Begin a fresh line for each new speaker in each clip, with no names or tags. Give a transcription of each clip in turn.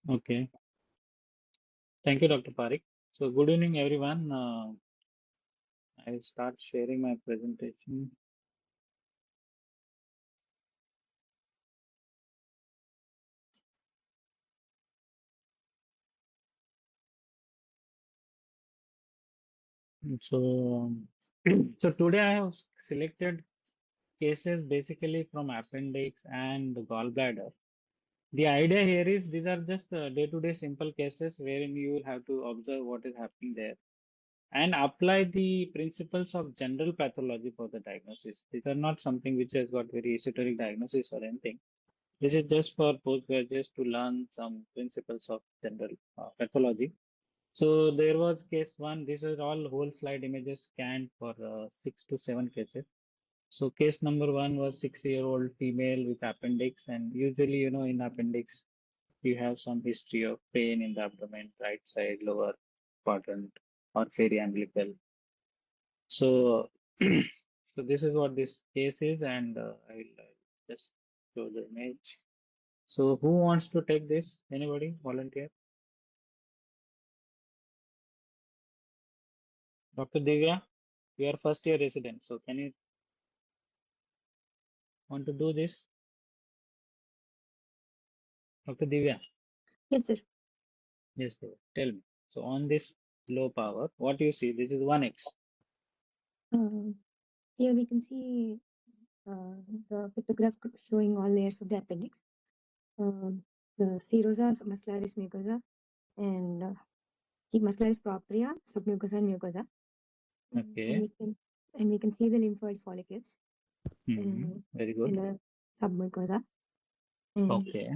Okay. Thank you, Dr. Parik. So, good evening, everyone. I'll start sharing my presentation. So, so today I have selected cases basically from appendix and gallbladder. The idea here is these are just day-to-day simple cases wherein you will have to observe what is happening there and apply the principles of general pathology for the diagnosis. These are not something which has got very esoteric diagnosis or anything. This is just for postgraduates to learn some principles of general pathology. So there was case one. These are all whole slide images scanned for 6 to 7 cases. So case number one was 6-year-old female with appendix, and usually, in appendix, you have some history of pain in the abdomen, right side, lower quadrant, or periumbilical. So, so this is what this case is, and I will just show the image. So who wants to take this? Anybody? Volunteer? Dr. Divya, you are first year resident. So can you want to do this? Dr. Divya?
Yes, sir.
Yes, Divya. Tell me. So on this low power, what you see? This is 1x.
Here we can see the pictograph showing all layers of the appendix. The serosa, muscularis mucosa, and muscularis propria, submucosa, and mucosa.
Okay.
And we can see the lymphoid follicles
Very
in
good.
the submucosa. And
Okay.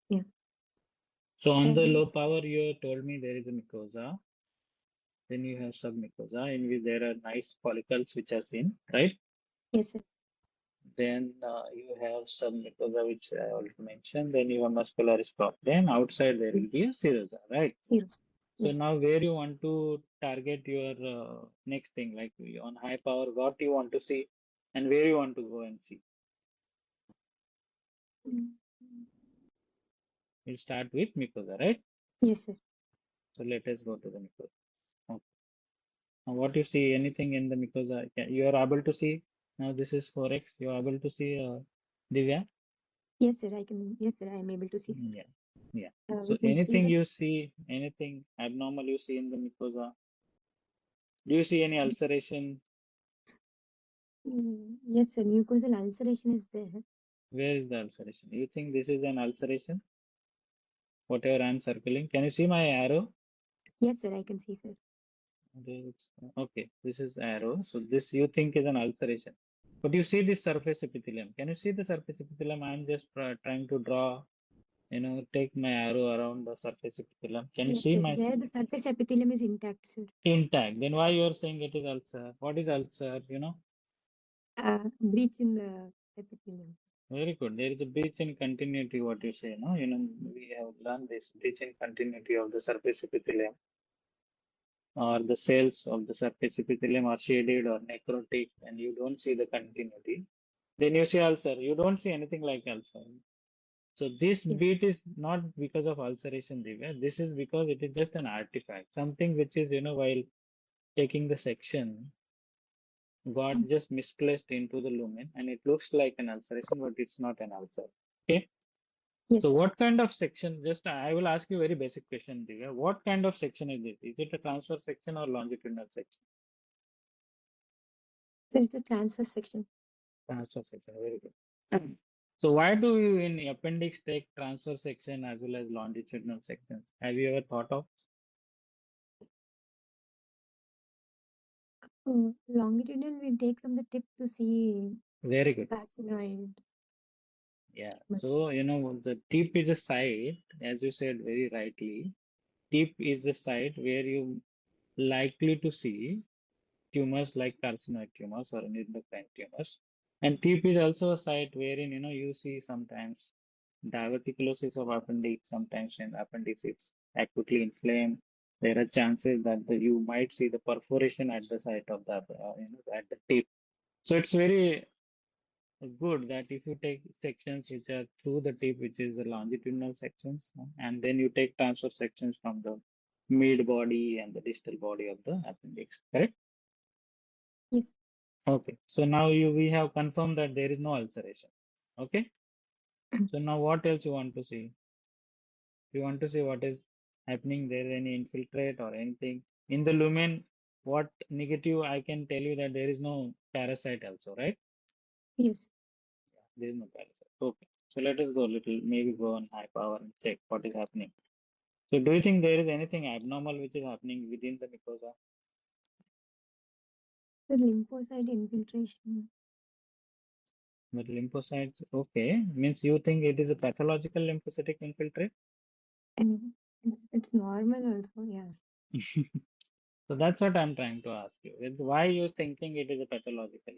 yeah.
So on the
And
low power, you told me there is a mucosa. Then you have submucosa in which there are nice follicles which are seen, right?
yes, sir.
Then you have submucosa which I already mentioned. Then you have muscularis propria. And outside there will be a serosa, right?
Serosa.
So
Yes.
now where you want to target your next thing, like on high power, what you want to see and where you want to go and see.
Mm.
We'll start with mucosa, right?
Yes, sir.
So let us go to the mucosa. Okay. Now what you see, anything in the mucosa, you are able to see. Now this is 4x. You are able to see Divya?
Yes, sir. I can. Yes, sir. I am able to see. Sir.
Yeah. Yeah.
We
So
can see
anything
that.
you see, anything abnormal you see in the mucosa, do you see any ulceration?
Yes, sir. Mucosal ulceration is there.
Where is the ulceration? You think this is an ulceration? Whatever I'm circling. Can you see my arrow?
Yes, sir. I can see, sir.
Okay, this is arrow. So this you think is an ulceration. But you see this surface epithelium. Can you see the surface epithelium? I'm just trying to draw, take my arrow around the surface epithelium. Can you
Yes,
see
sir.
my
There the surface epithelium is intact, sir.
intact? Then why you are saying it is ulcer? What is ulcer?
Breach in the epithelium.
Very good. There is a breach in continuity, what you say, no? We have learned this breach in continuity of the surface epithelium or the cells of the surface epithelium are shaded or necrotic and you don't see the continuity. Then you see ulcer. You don't see anything like ulcer. So this
Yes.
beat is not because of ulceration, Divya. This is because it is just an artifact. Something which is, while taking the section, got just misplaced into the lumen and it looks like an ulceration, but it's not an ulcer. Okay.
Yes,
So
sir.
what kind of section? Just I will ask you a very basic question, Divya. What kind of section is it? Is it a transfer section or longitudinal section?
There is a transfer section.
Transfer section. Very good. So why do you in appendix take transfer section as well as longitudinal sections? Have you ever thought of?
Longitudinal we take from the tip to see
Very good.
carcinoid.
Yeah.
Much.
So, the tip is a site, as you said very rightly. Tip is the site where you likely to see tumors like carcinoid tumors or endocrine tumors. And tip is also a site wherein, you see sometimes diverticulosis of appendix, sometimes when appendix is acutely inflamed. There are chances that you might see the perforation at the site of the, at the tip. So it's very good that if you take sections which are through the tip, which is the longitudinal sections, and then you take transverse sections from the mid body and the distal body of the appendix, correct?
Yes.
Okay, so now we have confirmed that there is no ulceration. Okay, so now what else you want to see? You want to see what is happening there, any infiltrate or anything in the lumen? What negative? I can tell you that there is no parasite also, right?
Yes.
There is no parasite. Okay, so let us go little, maybe go on high power and check what is happening. So do you think there is anything abnormal which is happening within the mucosa?
The lymphocyte infiltration.
But lymphocytes, okay, means you think it is a pathological lymphocytic infiltrate?
And it's normal also, yeah.
So that's what I'm trying to ask you. It's why you thinking it is a pathological?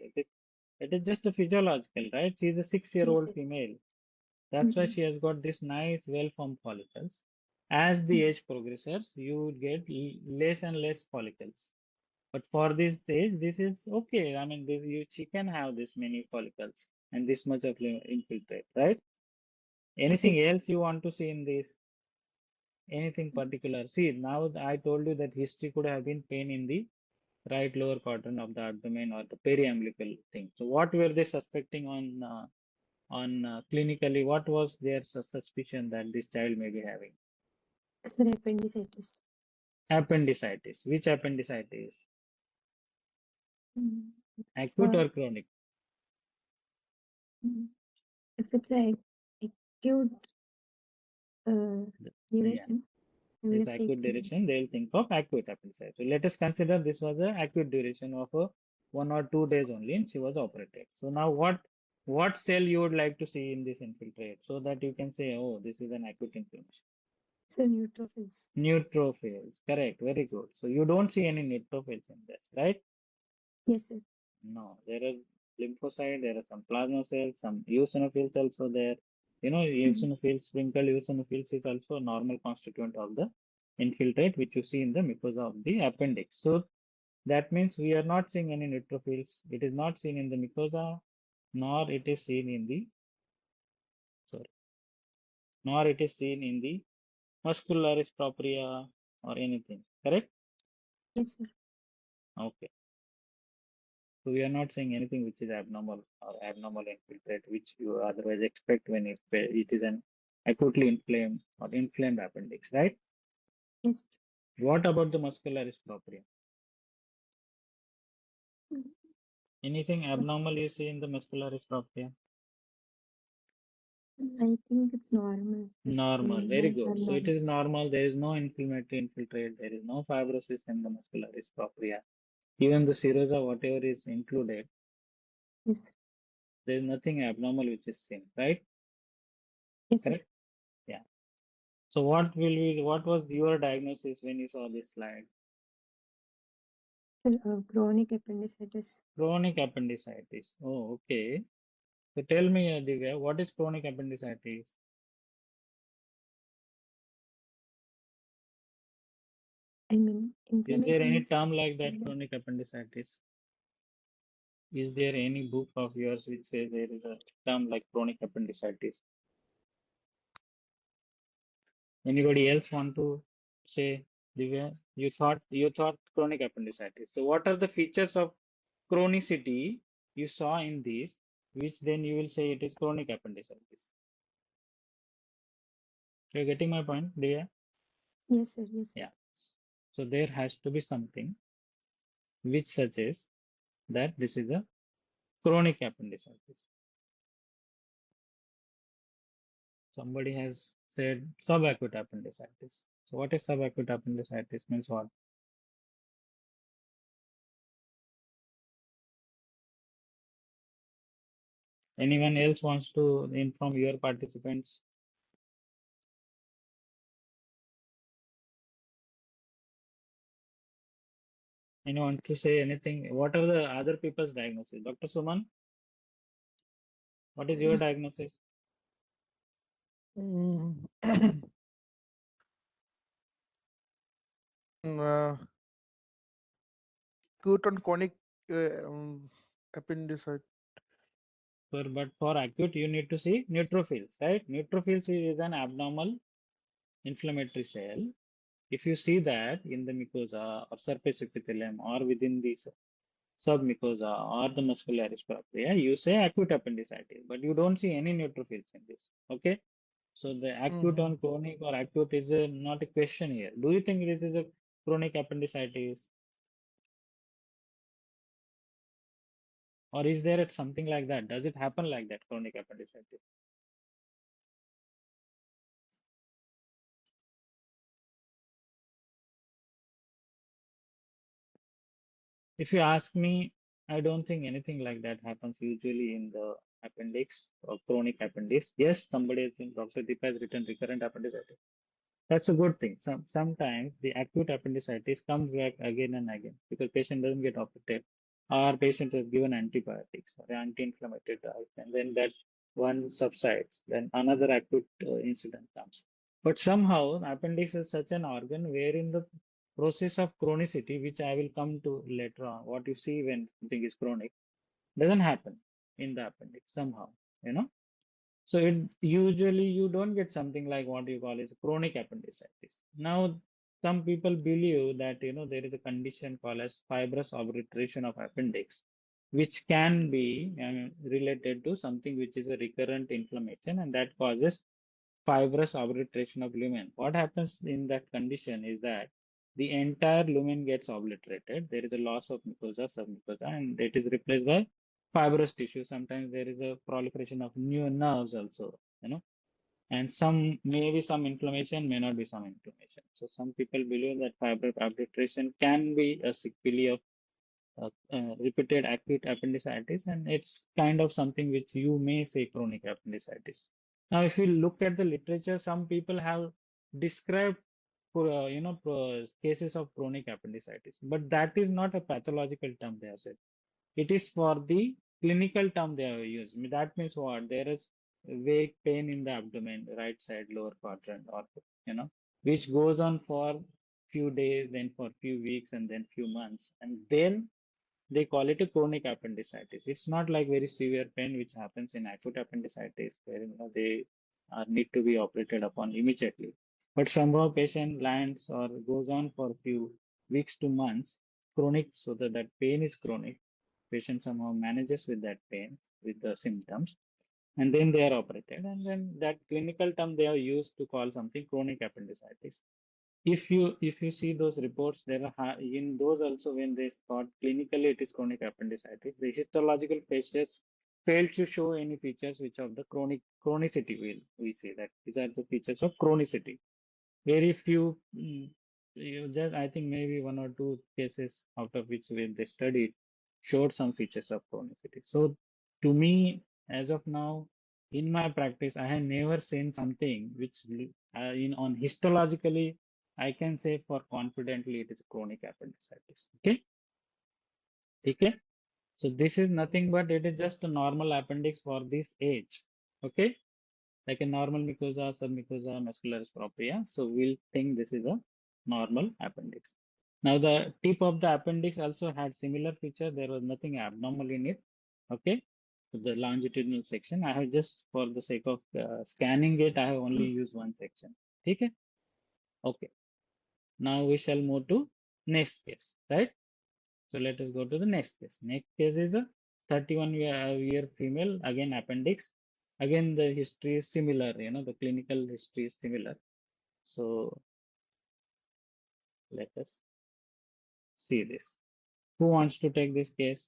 It is just a physiological, right? She is a 6-year-old
Yes.
female. That's why
Mm-hmm.
she has got this nice, well-formed follicles. As the age progresses, you would get less and less follicles. But for this stage, this is okay. I mean, she can have this many follicles and this much of infiltrate, right?
Yes, sir.
Anything else you want to see in this? Anything particular? See, now I told you that history could have been pain in the right lower quadrant of the abdomen or the periumbilical thing. So what were they suspecting on clinically? What was their suspicion that this child may be having?
Sir, appendicitis.
Appendicitis. Which appendicitis?
Mm.
Acute
So,
or chronic?
if it's a acute
Yeah.
duration, we
This
will take.
acute duration, they will think of acute appendicitis. So let us consider this was a acute duration of 1 or 2 days only, and she was operated. So now what cell you would like to see in this infiltrate so that you can say, oh, this is an acute inflammation.
So neutrophils.
Neutrophils, correct, very good. So you don't see any neutrophils in this, right?
Yes, sir.
No, there are lymphocyte, there are some plasma cells, some eosinophils also there. You know, eosinophils, sprinkled eosinophils is also a normal constituent of the infiltrate, which you see in the mucosa of the appendix. So that means we are not seeing any neutrophils. It is not seen in the mucosa, nor it is seen in the, sorry, nor it is seen in the muscularis propria or anything, correct?
Yes, sir.
Okay. So we are not saying anything which is abnormal or abnormal infiltrate, which you otherwise expect when it is an acutely inflamed or inflamed appendix, right?
Yes.
What about the muscularis propria?
Mm.
Anything
Yes.
abnormal you see in the muscularis propria?
I think it's normal, sir.
Normal, very
No
good. So it
abnormal.
is normal. There is no inflammatory infiltrate. There is no fibrosis in the muscularis propria. Even the serosa, whatever is included,
Yes.
there is nothing abnormal which is seen, right?
Yes, sir.
Correct? Yeah. So what was your diagnosis when you saw this slide?
Sir, chronic appendicitis.
Chronic appendicitis. Oh, okay. So tell me, Divya, what is chronic appendicitis?
I mean,
Is there any
inflammation.
term like that, chronic appendicitis? Is there any book of yours which says there is a term like chronic appendicitis? Anybody else want to say, Divya? You thought chronic appendicitis. So what are the features of chronicity you saw in this, which then you will say it is chronic appendicitis? You're getting my point, Divya?
Yes, sir. Yes, sir.
Yeah. So there has to be something which suggests that this is a chronic appendicitis. Somebody has said subacute appendicitis. So what is subacute appendicitis means what? Anyone else wants to inform your participants? Anyone to say anything? What are the other people's diagnosis? Dr. Suman, what is your diagnosis?
Mm, uh, acute and chronic appendicitis.
but for acute, you need to see neutrophils, right? Neutrophils is an abnormal inflammatory cell. If you see that in the mucosa or surface epithelium or within the submucosa or the muscularis propria, you say acute appendicitis, but you don't see any neutrophils in this. Okay, so the acute
Mm-hmm.
on chronic or acute is not a question here. Do you think this is a chronic appendicitis, or is there something like that? Does it happen like that, chronic appendicitis? If you ask me, I don't think anything like that happens usually in the appendix or chronic appendix. Yes, somebody has in Dr. Deepa has written recurrent appendicitis. That's a good thing. Sometimes the acute appendicitis comes back again and again because patient doesn't get operated or patient is given antibiotics or anti-inflammatory drugs, and then that one subsides, then another acute incident comes. But somehow appendix is such an organ wherein the process of chronicity, which I will come to later on, what you see when something is chronic, doesn't happen in the appendix somehow, you know. So it usually you don't get something like what you call is chronic appendicitis. Now, some people believe that there is a condition called as fibrous obliteration of appendix, which can be related to something which is a recurrent inflammation, and that causes fibrous obliteration of lumen. What happens in that condition is that the entire lumen gets obliterated. There is a loss of mucosa, submucosa, and it is replaced by fibrous tissue. Sometimes there is a proliferation of new nerves also, and maybe some inflammation, may not be some inflammation. So some people believe that fibrous obliteration can be a sequelae of repeated acute appendicitis, and it's kind of something which you may say chronic appendicitis. Now, if you look at the literature, some people have described, cases of chronic appendicitis, but that is not a pathological term they have said. It is for the clinical term they have used. That means what? There is vague pain in the abdomen, right side, lower quadrant, or which goes on for few days, then for few weeks, and then few months, and then they call it a chronic appendicitis. It's not like very severe pain which happens in acute appendicitis where they need to be operated upon immediately. But somehow patient lands or goes on for a few weeks to months, chronic, so that pain is chronic. Patient somehow manages with that pain, with the symptoms, and then they are operated. And then that clinical term they have used to call something chronic appendicitis. If you see those reports, there are in those also when they thought clinically it is chronic appendicitis, the histological features fail to show any features which of the chronicity. We say that these are the features of chronicity. Very few, you just I think maybe one or two cases out of which when they studied showed some features of chronicity. So to me, as of now, in my practice, I have never seen something which in on histologically I can say for confidently it is chronic appendicitis. Okay, okay. So this is nothing but it is just a normal appendix for this age. Okay, like a normal mucosa, submucosa, muscularis propria. So we'll think this is a normal appendix. Now the tip of the appendix also had similar feature. There was nothing abnormal in it. Okay. So the longitudinal section, I have just for the sake of scanning it, I have only used one section. Okay. Okay. Now we shall move to next case, right? So let us go to the next case. Next case is a 31-year female, again appendix. Again, the history is similar, the clinical history is similar. So let us see this. Who wants to take this case?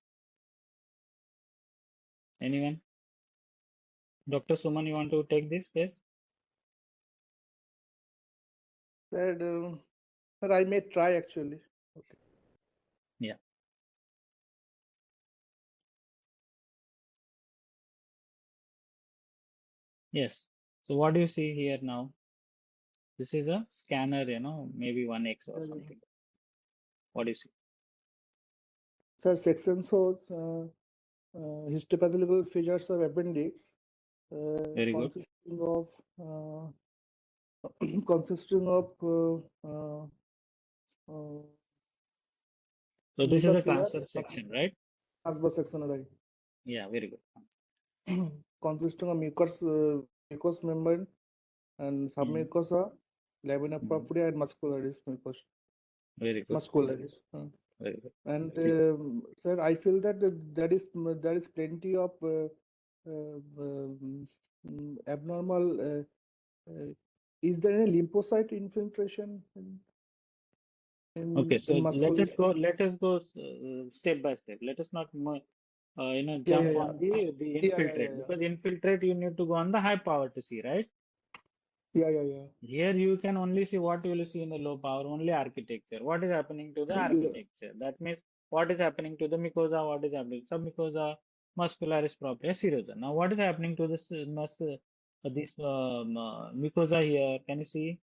Anyone? Dr. Suman, you want to take this case?
Said, sir, I may try actually. Okay.
Yeah. Yes. So what do you see here now? This is a scanner, maybe 1x or something. What do you see?
Sir, section shows histopathological features of appendix
Very good.
consisting of consisting of
So this is a
mucus layers,
transverse section, right?
transverse section, right?
Yeah, very good.
consisting of mucous membrane and submucosa, lamina propria, and muscularis mucosa.
Very good.
Muscularis.
Very good.
And sir, I feel that there is plenty of abnormal. Is there any lymphocyte infiltration
Okay, so
in
let us
muscle?
go step by step. Let us not
Yeah,
jump
yeah,
on
yeah.
the
Yeah,
infiltrate, because infiltrate you need to go on the high power to see, right?
yeah, yeah.
Here you can only see what you will see in the low power, only architecture. What is happening to the
Yeah.
architecture? That means what is happening to the mucosa, what is happening submucosa, muscularis propria, serosa. Now what is happening to this mucosa here? Can you see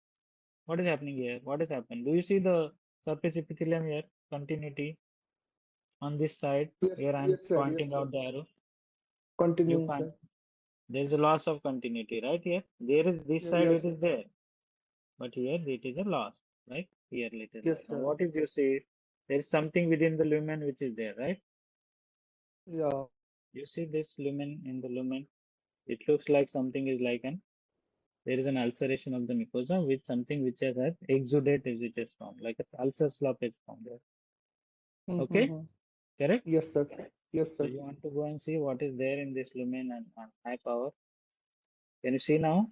what is happening here? What is happening? Do you see the surface epithelium here? Continuity on this side
Yes,
where I'm
yes, sir. Yes,
pointing
sir.
out the arrow. You
Continuing,
find
sir.
there is a loss of continuity right here. There is this side
Yes,
it is there, but here it is a loss, right? Here it is
yes,
loss. Now
sir.
what is you see? There is something within the lumen which is there, right?
Yeah.
You see this lumen in the lumen. It looks like something is like an there is an ulceration of the mucosa with something which has had exudate is which is formed, like a ulcer slop is formed there. Okay, correct?
Yes, sir. Yes,
So
sir.
you want to go and see what is there in this lumen and on high power. Can you see now?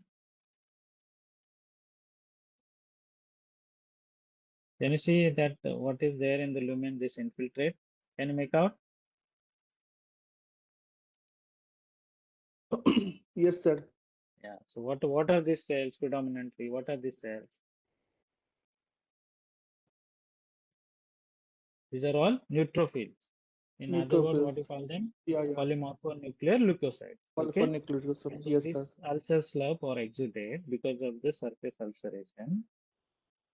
Can you see that what is there in the lumen, this infiltrate? Can you make out?
Yes, sir.
Yeah. So what are these cells predominantly? What are these cells? These are all neutrophils. In other words, what you
Neutrophils.
call them?
Yeah, yeah.
Polymorphonuclear leukocytes. Okay.
Polyphonic.
So
Yes, sir.
this ulcer slump or exudate because of the surface ulceration,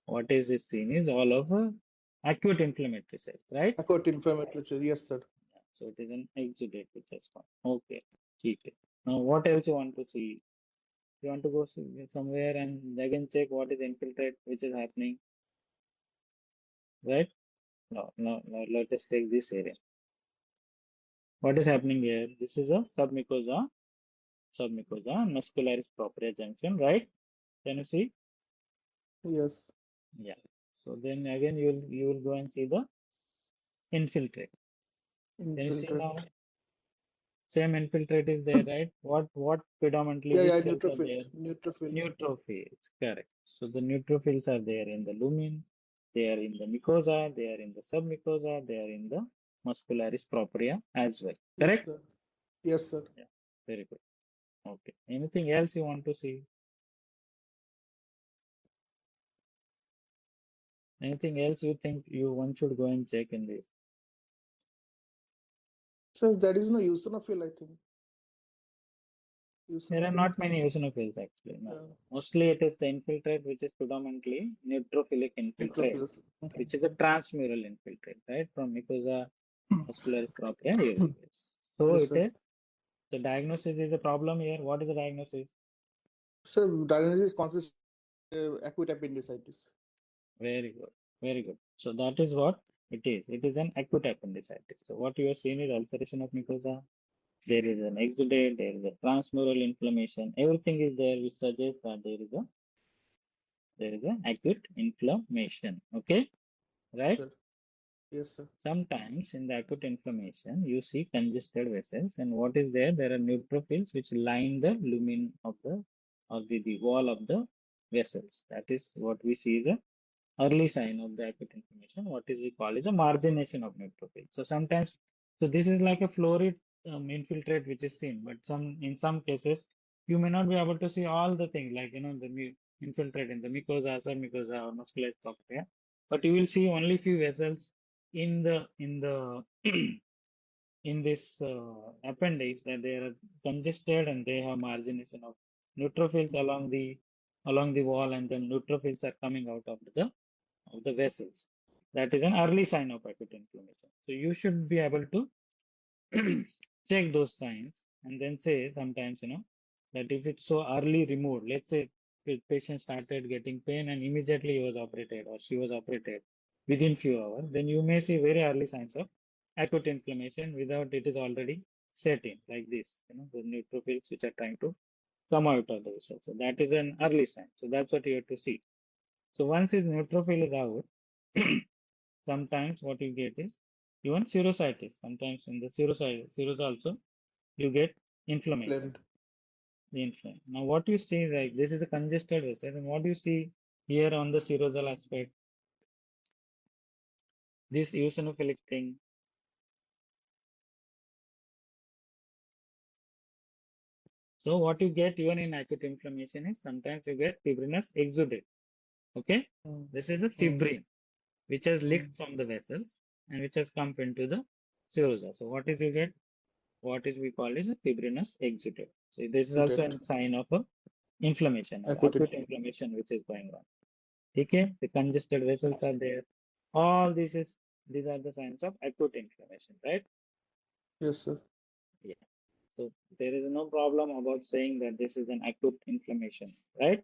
what is seen is all of acute inflammatory cells, right?
Acute inflammatory. Yes, sir.
So it is an exudate which has come. Okay. Okay. Now what else you want to see? You want to go somewhere and again check what is infiltrate which is happening, right? Now let us take this area. What is happening here? This is a submucosa, muscularis propria junction, right? Can you see?
Yes.
Yeah. So then again you will go and see the infiltrate. Can you see now?
Infiltrate.
Same infiltrate is there, right? What predominantly
Yeah,
which
yeah.
cells are there?
Neutrophil.
Neutrophils, correct. So the neutrophils are there in the lumen, they are in the mucosa, they are in the submucosa, they are in the muscularis propria as well.
Yes,
Correct?
sir. Yes, sir.
Yeah, very good. Okay. Anything else you want to see? Anything else you think one should go and check in this?
So there is no eosinophil, I think.
There are
Eosinophil.
not many eosinophils actually. No. Mostly it is the infiltrate which is predominantly neutrophilic infiltrate,
Neutrophils.
which is a transmural infiltrate, right? From mucosa, muscularis propria, everywhere. So
Yes,
it
sir.
is the diagnosis is a problem here. What is the diagnosis?
So diagnosis consists acute appendicitis.
Very good. Very good. So that is what it is. It is an acute appendicitis. So what you are seeing is ulceration of mucosa. There is an exudate, there is a transmural inflammation. Everything is there which suggests that there is an acute inflammation. Okay, right?
Sir. Yes, sir.
Sometimes in the acute inflammation, you see congested vessels, and what is there? There are neutrophils which line the lumen of the wall of the vessels. That is what we see is a early sign of the acute inflammation. What is we call is a margination of neutrophils. So sometimes, so this is like a florid infiltrate which is seen, but in some cases you may not be able to see all the things like the infiltrate in the mucosa, submucosa, or muscularis propria, but you will see only few vessels in the in this appendix that they are congested and they have margination of neutrophils along the wall, and then neutrophils are coming out of the vessels. That is an early sign of acute inflammation. So you should be able to check those signs and then say sometimes, that if it's so early removed, let's say the patient started getting pain and immediately he was operated or she was operated within few hours, then you may see very early signs of acute inflammation without it is already set in like this, the neutrophils which are trying to come out of the vessel. So that is an early sign. So that's what you have to see. So once his neutrophil is out, sometimes what you get is even serositis. Sometimes in the serosa also you get inflammation.
Inflamed.
Inflamed. Now what you see, like this is a congested vessel, and what you see here on the serosal aspect, this eosinophilic thing. So what you get even in acute inflammation is sometimes you get fibrinous exudate. Okay, this is a fibrin which has leaked from the vessels and which has come into the serosa. So what is you get? What is we call is a fibrinous exudate. So this is also a sign of a inflammation or acute inflammation which is going on. Okay, the congested vessels are there. All these are the signs of acute inflammation, right?
Yes, sir.
Yeah. So there is no problem about saying that this is an acute inflammation, right?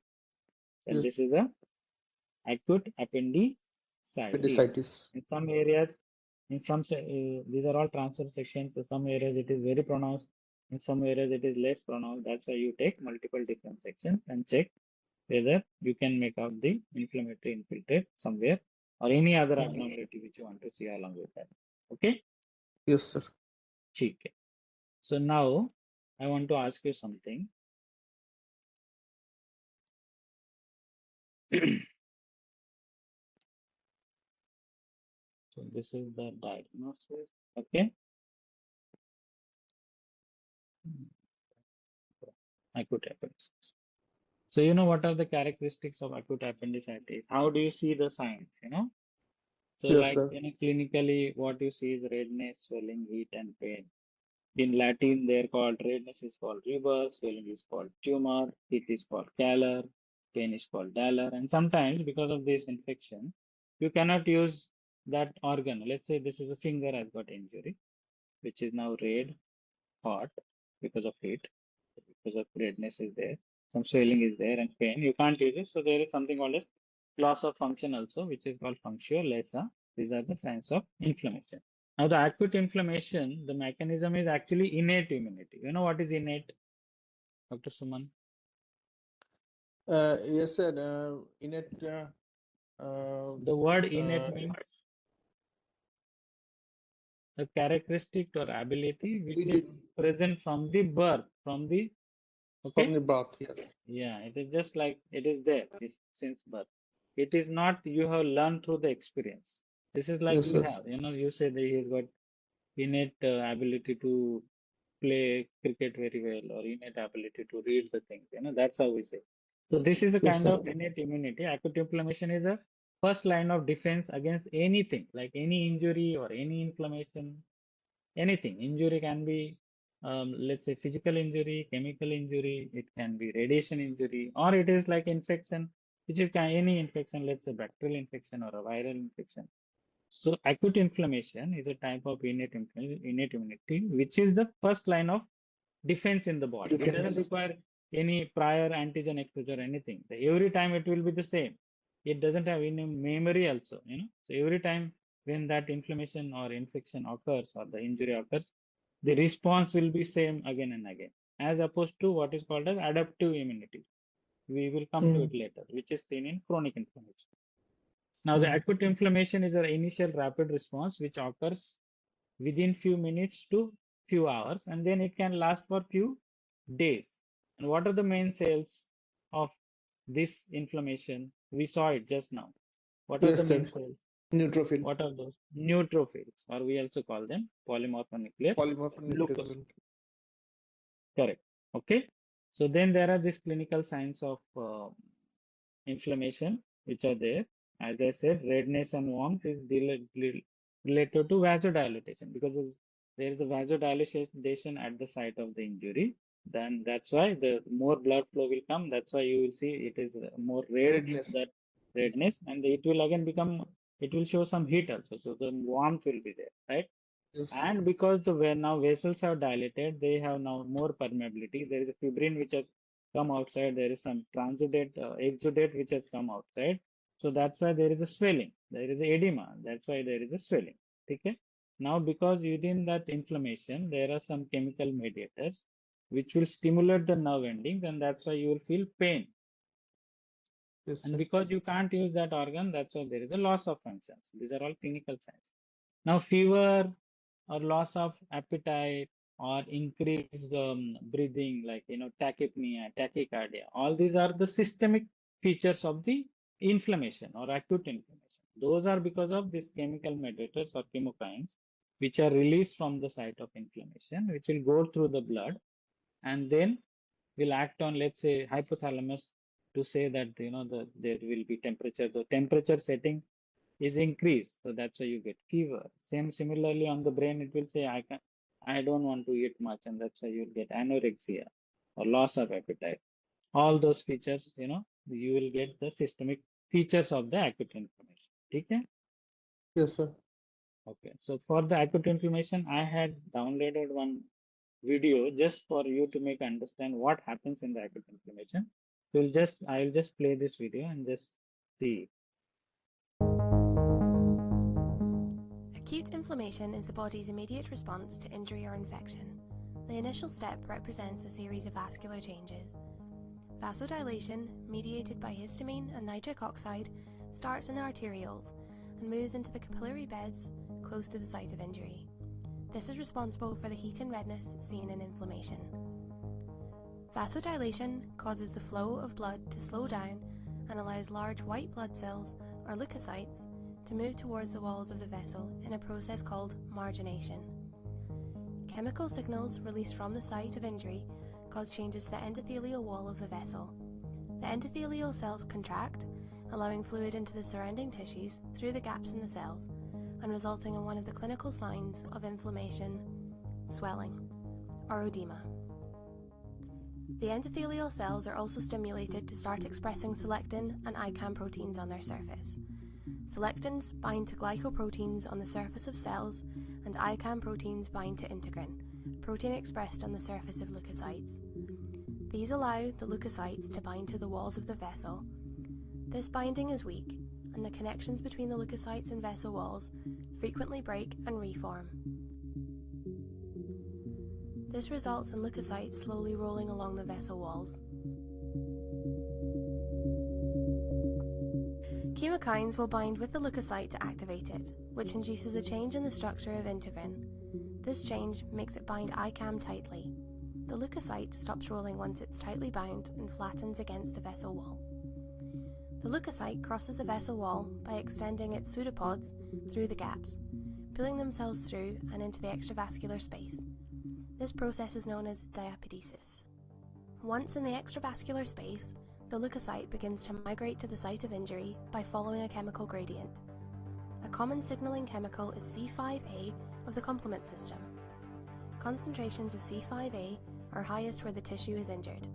And
Yes.
this is a acute appendicitis.
Appendicitis.
In some areas, these are all transfer sections. So some areas it is very pronounced. In some areas it is less pronounced. That's why you take multiple different sections and check whether you can make out the inflammatory infiltrate somewhere or any other abnormality which you want to see along with that. Okay?
Yes, sir.
Okay. So now I want to ask you something. So this is the diagnosis. Okay. Acute appendicitis. So you know what are the characteristics of acute appendicitis? How do you see the signs? So
Yes,
like
sir.
clinically, what you see is redness, swelling, heat, and pain. In Latin, they're called redness is called rubus, swelling is called tumor, heat is called calor, pain is called dallor. And sometimes because of this infection, you cannot use that organ. Let's say this is a finger has got injury, which is now red, hot because of heat, because of redness is there, some swelling is there and pain. You can't use it. So there is something called as loss of function also, which is called functio laesa. These are the signs of inflammation. Now, the acute inflammation, the mechanism is actually innate immunity. You know what is innate, Dr. Suman?
Yes, sir. Innate.
The word innate means a characteristic or ability which is present from the birth, from the
from the birth. Yes.
Yeah, it is just like it is there since birth. It is not you have learned through the experience. This is like
Yes,
you
sir.
have, you say that he has got innate ability to play cricket very well or innate ability to read the things. That's how we say. So this is a
Yes,
kind
sir.
of innate immunity. Acute inflammation is a first line of defense against anything, like any injury or any inflammation, anything. Injury can be, let's say, physical injury, chemical injury, it can be radiation injury, or it is like infection, which is any infection, let's say bacterial infection or a viral infection. So acute inflammation is a type of innate immunity, which is the first line of defense in the body. It doesn't require any prior antigen exposure or anything. Every time it will be the same. It doesn't have any memory also, So every time when that inflammation or infection occurs or the injury occurs, the response will be same again and again, as opposed to what is called as adaptive immunity. We will come to it later, which is seen in chronic inflammation. Now, the acute inflammation is an initial rapid response which occurs within few minutes to few hours, and then it can last for few days. And what are the main cells of this inflammation? We saw it just now. What are
Yes,
the
sir.
main cells?
Neutrophil.
What are those? Neutrophils, or we also call them polymorphonuclear glucose. Correct. Okay. So then there are these clinical signs of inflammation which are there. As I said, redness and warmth is related to vasodilatation because there is a vasodilation at the site of the injury. Then that's why the more blood flow will come. That's why you will see it is more red,
Redness.
that redness, and it will again become, it will show some heat also. So the warmth will be there, right?
Yes.
And because now vessels are dilated, they have now more permeability. There is a fibrin which has come outside. There is some exudate which has come outside. So that's why there is a swelling. There is edema. That's why there is a swelling. Okay. Now, because within that inflammation, there are some chemical mediators which will stimulate the nerve endings, and that's why you will feel pain.
Yes,
And
sir.
because you can't use that organ, that's why there is a loss of functions. These are all clinical signs. Now, fever or loss of appetite or increased breathing, like tachypnea, tachycardia, all these are the systemic features of the inflammation or acute inflammation. Those are because of these chemical mediators or chemokines, which are released from the site of inflammation, which will go through the blood and then will act on, let's say, hypothalamus to say that there will be temperature. The temperature setting is increased, so that's why you get fever. Similarly on the brain, it will say I don't want to eat much, and that's why you'll get anorexia or loss of appetite. All those features, you will get the systemic features of the acute inflammation. Okay.
Yes, sir.
Okay, so for the acute inflammation, I had downloaded one video just for you to make understand what happens in the acute inflammation. I will just play this video and just see.
Acute inflammation is the body's immediate response to injury or infection. The initial step represents a series of vascular changes. Vasodilation, mediated by histamine and nitric oxide, starts in the arterioles and moves into the capillary beds close to the site of injury. This is responsible for the heat and redness seen in inflammation. Vasodilation causes the flow of blood to slow down and allows large white blood cells, or leukocytes, to move towards the walls of the vessel in a process called margination. Chemical signals released from the site of injury cause changes to the endothelial wall of the vessel. The endothelial cells contract, allowing fluid into the surrounding tissues through the gaps in the cells, and resulting in one of the clinical signs of inflammation, swelling, or oedema. The endothelial cells are also stimulated to start expressing selectin and ICAM proteins on their surface. Selectins bind to glycoproteins on the surface of cells, and ICAM proteins bind to integrin, protein expressed on the surface of leukocytes. These allow the leukocytes to bind to the walls of the vessel. This binding is weak, and the connections between the leukocytes and vessel walls frequently break and reform. This results in leukocytes slowly rolling along the vessel walls. Chemokines will bind with the leukocyte to activate it, which induces a change in the structure of integrin. This change makes it bind ICAM tightly. The leukocyte stops rolling once it's tightly bound and flattens against the vessel wall. The leukocyte crosses the vessel wall by extending its pseudopods through the gaps, pulling themselves through and into the extravascular space. This process is known as diapedesis. Once in the extravascular space, the leukocyte begins to migrate to the site of injury by following a chemical gradient. A common signaling chemical is C5a of the complement system. Concentrations of C5a are highest where the tissue is injured.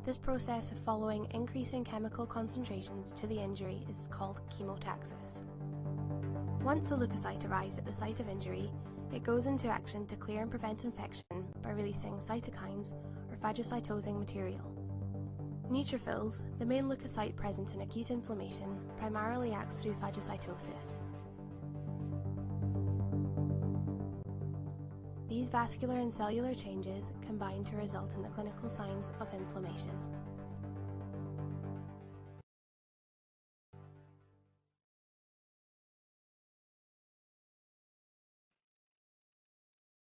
This process of following increasing chemical concentrations to the injury is called chemotaxis. Once the leukocyte arrives at the site of injury, it goes into action to clear and prevent infection by releasing cytokines or phagocytosing material. Neutrophils, the main leukocyte present in acute inflammation, primarily acts through phagocytosis. These vascular and cellular changes combine to result in the clinical signs of inflammation.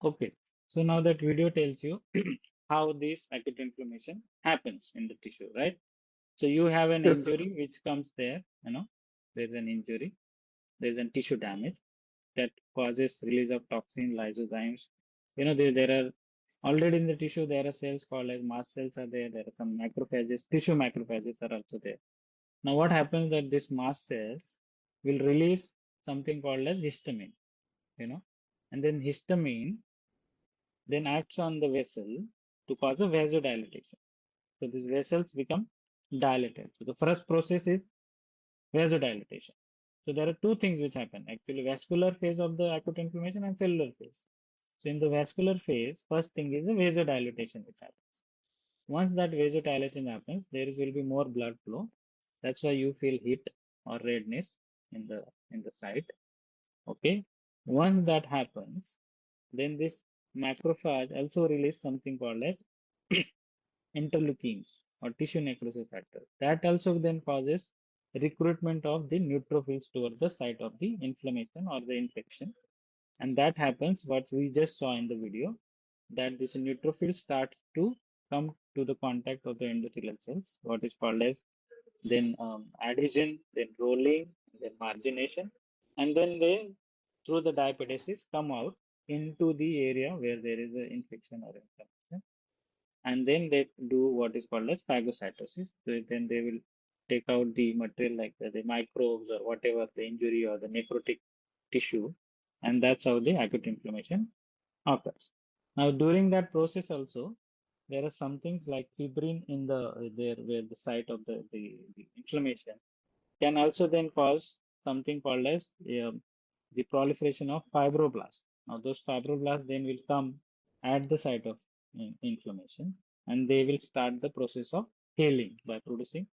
Okay, so now that video tells you how this acute inflammation happens in the tissue, right? So you have an
Yes, sir.
injury which comes there, there's an injury, there's a tissue damage that causes release of toxin, lysozymes. There are already in the tissue, there are cells called as mast cells are there. There are some macrophages, tissue macrophages are also there. Now what happens that these mast cells will release something called as histamine, and then histamine then acts on the vessel to cause a vasodilatation. So these vessels become dilated. So the first process is vasodilatation. So there are two things which happen, actually vascular phase of the acute inflammation and cellular phase. So in the vascular phase, first thing is a vasodilatation which happens. Once that vasodilation happens, there will be more blood flow. That's why you feel heat or redness in the site. Okay. Once that happens, then this macrophage also release something called as interleukins or tissue necrosis factor. That also then causes recruitment of the neutrophils towards the site of the inflammation or the infection. And that happens what we just saw in the video, that this neutrophil starts to come to the contact of the endothelial cells, what is called as then adhesion, then rolling, then margination, and then they, through the diapedesis, come out into the area where there is an infection or inflammation, and then they do what is called as phagocytosis. So then they will take out the material like the microbes or whatever the injury or the necrotic tissue, and that's how the acute inflammation occurs. Now, during that process also, there are some things like fibrin in the there where the site of the inflammation can also then cause something called as the proliferation of fibroblasts. Now, those fibroblasts then will come at the site of inflammation, and they will start the process of healing by producing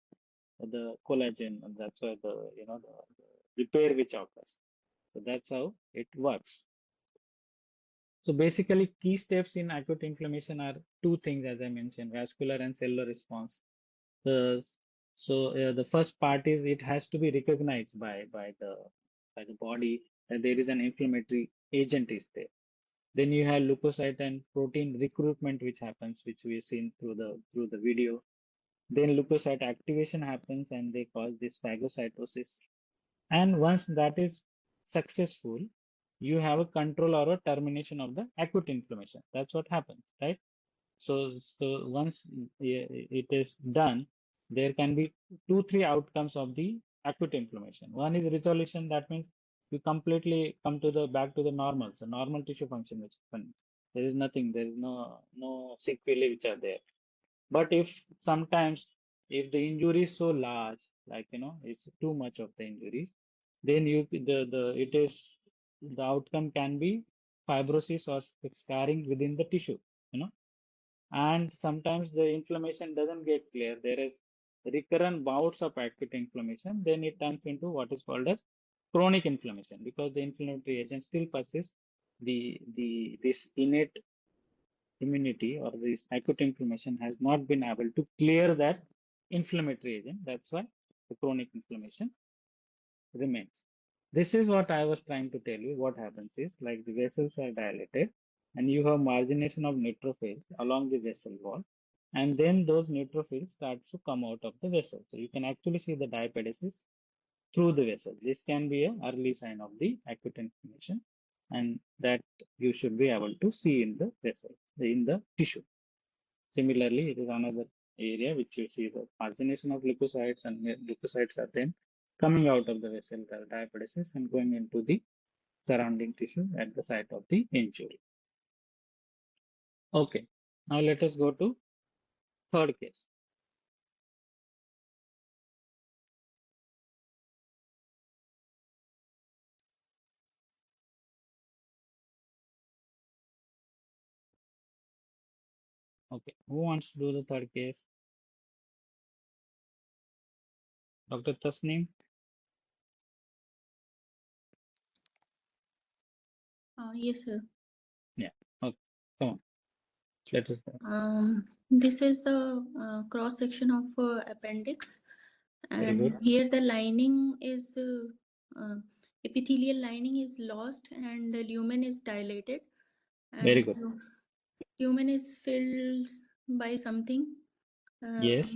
the collagen, and that's why the repair which occurs. So that's how it works. So basically, key steps in acute inflammation are two things, as I mentioned: vascular and cellular response. The first part is it has to be recognized by the body that there is an inflammatory agent is there. Then you have leukocyte and protein recruitment, which happens, which we've seen through the video. Then leukocyte activation happens, and they cause this phagocytosis. And once that is successful, you have a control or a termination of the acute inflammation. That's what happens, right? So once it is done, there can be 2-3 outcomes of the acute inflammation. One is resolution. That means you completely come to the back to the normal. So normal tissue function which happen. There is nothing. There is no sequelae which are there. But if sometimes if the injury is so large, like it's too much of the injury, then the outcome can be fibrosis or scarring within the tissue. And sometimes the inflammation doesn't get clear. There is recurrent bouts of acute inflammation. Then it turns into what is called as chronic inflammation, because the inflammatory agent still persists. This innate immunity or this acute inflammation has not been able to clear that inflammatory agent. That's why the chronic inflammation remains. This is what I was trying to tell you. What happens is, like, the vessels are dilated and you have margination of neutrophils along the vessel wall, and then those neutrophils start to come out of the vessel. So you can actually see the diapedesis through the vessel. This can be an early sign of the acute inflammation, and that you should be able to see in the vessel, in the tissue. Similarly, it is another area which you see the margination of leukocytes, and leukocytes are then coming out of the vessel diapedesis and going into the surrounding tissue at the site of the injury. Okay, now let us go to third case. Okay, who wants to do the third case? Dr. Tasneem?
Yes, sir.
Yeah, okay, come on. Let us go.
This is the cross section of appendix,
Very
and
good.
here the lining is epithelial lining is lost, and the lumen is dilated. And
Very good.
Lumen is filled by something.
Yes,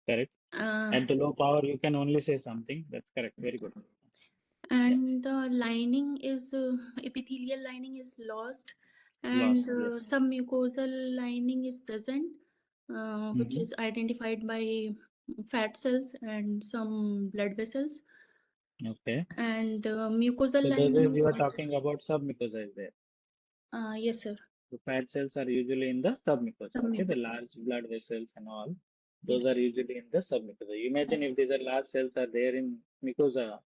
correct. At the low power, you can only say something. That's correct. Very good.
And the lining is epithelial lining is lost, and
Yes.
submucosal lining is present, which is identified by fat cells and some blood vessels.
Okay.
And mucosal
So
lining.
this is you are talking about submucosa is there.
Yes, sir.
The fat cells are usually in the submucosa. Okay, the large blood vessels and all, those are usually in the submucosa. Imagine if these are large cells are there in mucosa,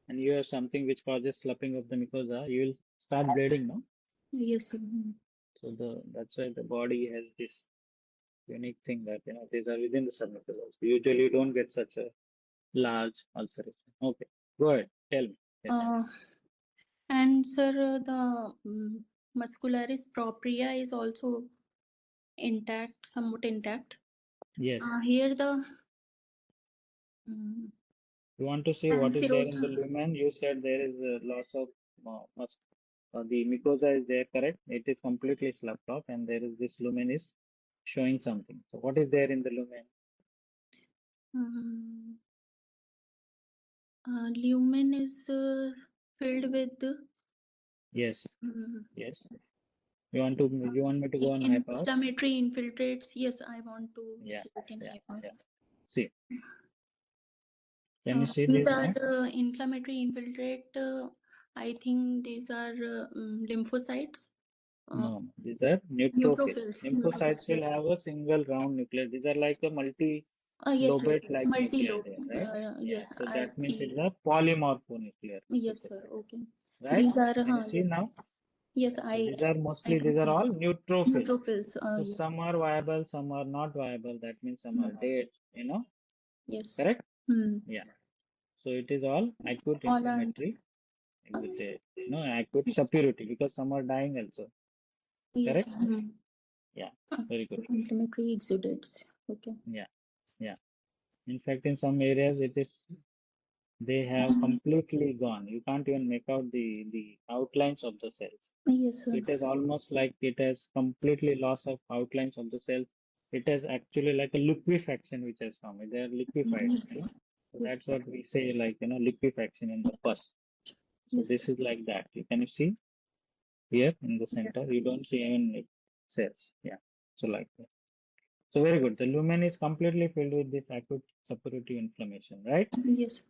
and you have something which causes sloughing of the mucosa, you will start bleeding, no?
Yes, sir.
So that's why the body has this unique thing that these are within the submucosa. So usually you don't get such a large ulceration. Okay, go ahead, tell me. Yes.
And sir, the muscularis propria is also intact, somewhat intact.
Yes.
Here the
You want to see what is there in the
serosa.
lumen? You said there is a loss of the mucosa is there, correct? It is completely sloughed off, and there is this lumen is showing something. So what is there in the lumen?
Lumen is filled with
Yes. Yes. You want me to go on high power?
inflammatory infiltrates. Yes, I want to
Yeah.
see it in high power.
Yeah. See. Can you see
These
this
are
now?
inflammatory infiltrate. I think these are lymphocytes.
No, these are neutrophils.
Neutrophils.
Lymphocytes will have a single round nucleus. These are like a
Yes,
multi-lobate like nuclei
multi-lobe.
there, right?
Yes,
So
I
that means
see.
it's a polymorphonuclear
Yes, sir.
lymphocyte,
Okay.
right?
These are
Can you see
yes.
now?
Yes,
Yeah. So
I
these are
I
these
can
are
see
all neutrophils.
neutrophils.
So
Yes.
some are viable, some are not viable. That means some are dead,
Yes.
correct?
Hmm.
Yeah. So it is all acute
All are
inflammatory, acute suppurity, because some are dying also,
yes.
correct? Yeah, very good.
Inflammatory exudates. Okay.
Yeah, yeah. In fact, in some areas they have completely gone. You can't even make out the outlines of the cells.
Yes,
So
sir.
it is almost like it has completely loss of outlines of the cells. It is actually like a liquefaction which has come. They are liquefied.
Yes, sir.
So
Yes.
that's what we say, like liquefaction in the pus. So
Yes.
this is like that. You can see here in the center. You don't see even cells. Yeah. So like that. So very good. The lumen is completely filled with this acute suppurative inflammation, right?
Yes.